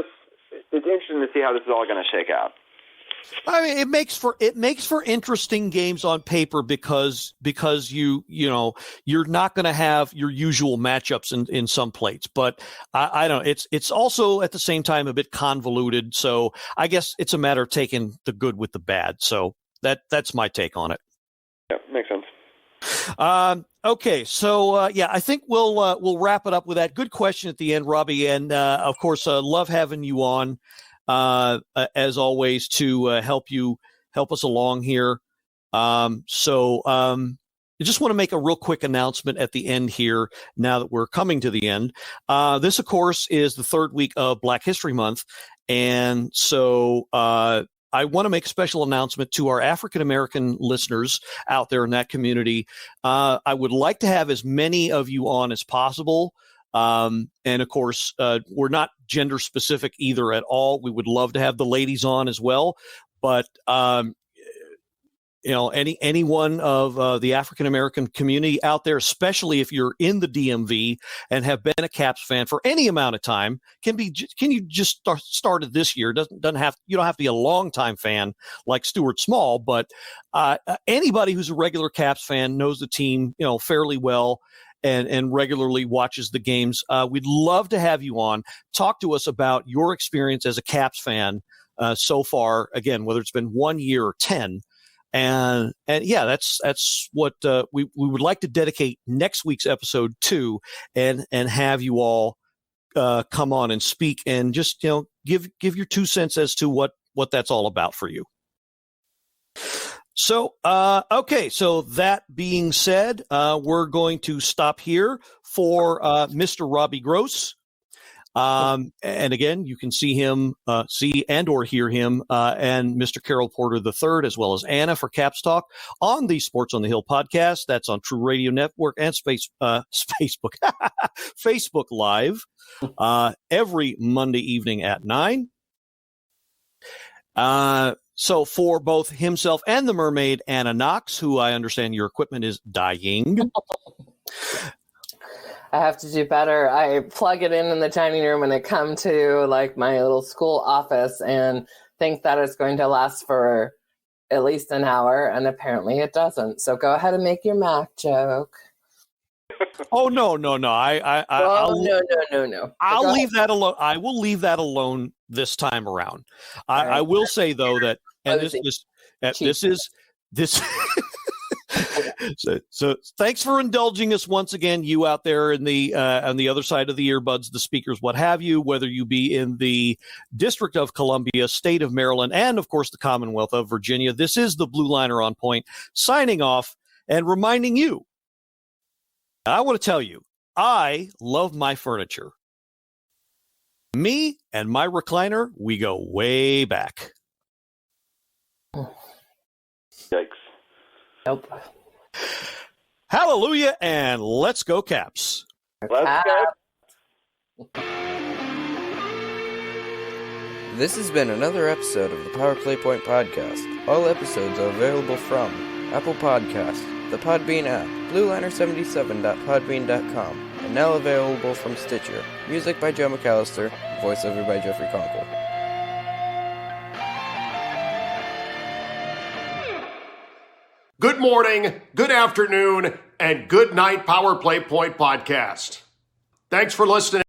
interesting to see how this is all going to shake out. I mean, it makes for interesting games on paper because you're not going to have your usual matchups in some plates, but I don't know. It's also at the same time a bit convoluted. So I guess it's a matter of taking the good with the bad. So that's my take on it. Yeah, makes sense. Okay, so I think we'll wrap it up with that. Good question at the end, Robbie, and of course, love having you on. As always, to help us along here. I just want to make a real quick announcement at the end here, now that we're coming to the end. This, of course, is the 3rd week of Black History Month. And so I want to make a special announcement to our African-American listeners out there in that community. I would like to have as many of you on as possible. And of course, we're not gender specific either at all. We would love to have the ladies on as well, but, anyone of the African American community out there, especially if you're in the DMV and have been a Caps fan for any amount of time, can you just start it this year? You don't have to be a longtime fan like Stuart Small, but anybody who's a regular Caps fan knows the team fairly well. And regularly watches the games. We'd love to have you on. Talk to us about your experience as a Caps fan so far. Again, whether it's been 1 year or 10. And yeah, that's what we would like to dedicate next week's episode to, and have you all come on and speak and just give your 2 cents as to what that's all about for you. So okay, so that being said, we're going to stop here for Mr. Robbie Gross. And again, you can see him, see and or hear him, and Mr. Carol Porter III, as well as Anna for Caps Talk on the Sports on the Hill podcast. That's on True Radio Network and Facebook Live, every Monday evening at 9. So for both himself and the Mermaid, Anna Knox, who I understand your equipment is dying. I have to do better. I plug it in the dining room and I come to like my little school office and think that it's going to last for at least an hour, and apparently it doesn't. So go ahead and make your Mac joke. Oh no! No. No. I'll leave that alone. I will leave that alone this time around. I will say though that, and this is. So thanks for indulging us once again, you out there in the on the other side of the earbuds, the speakers, what have you, whether you be in the District of Columbia, State of Maryland, and of course the Commonwealth of Virginia. This is the Blue Liner on Point, signing off and reminding you. I want to tell you, I love my furniture. Me and my recliner, we go way back. Yikes. Nope. Hallelujah, and let's go Caps. Let's go. This has been another episode of the Power Play Point podcast. All episodes are available from Apple Podcasts, the Podbean app, blueliner77.podbean.com, and now available from Stitcher. Music by Joe McAllister, voiceover by Jeffrey Conkle. Good morning, good afternoon, and good night, Power Play Point podcast. Thanks for listening.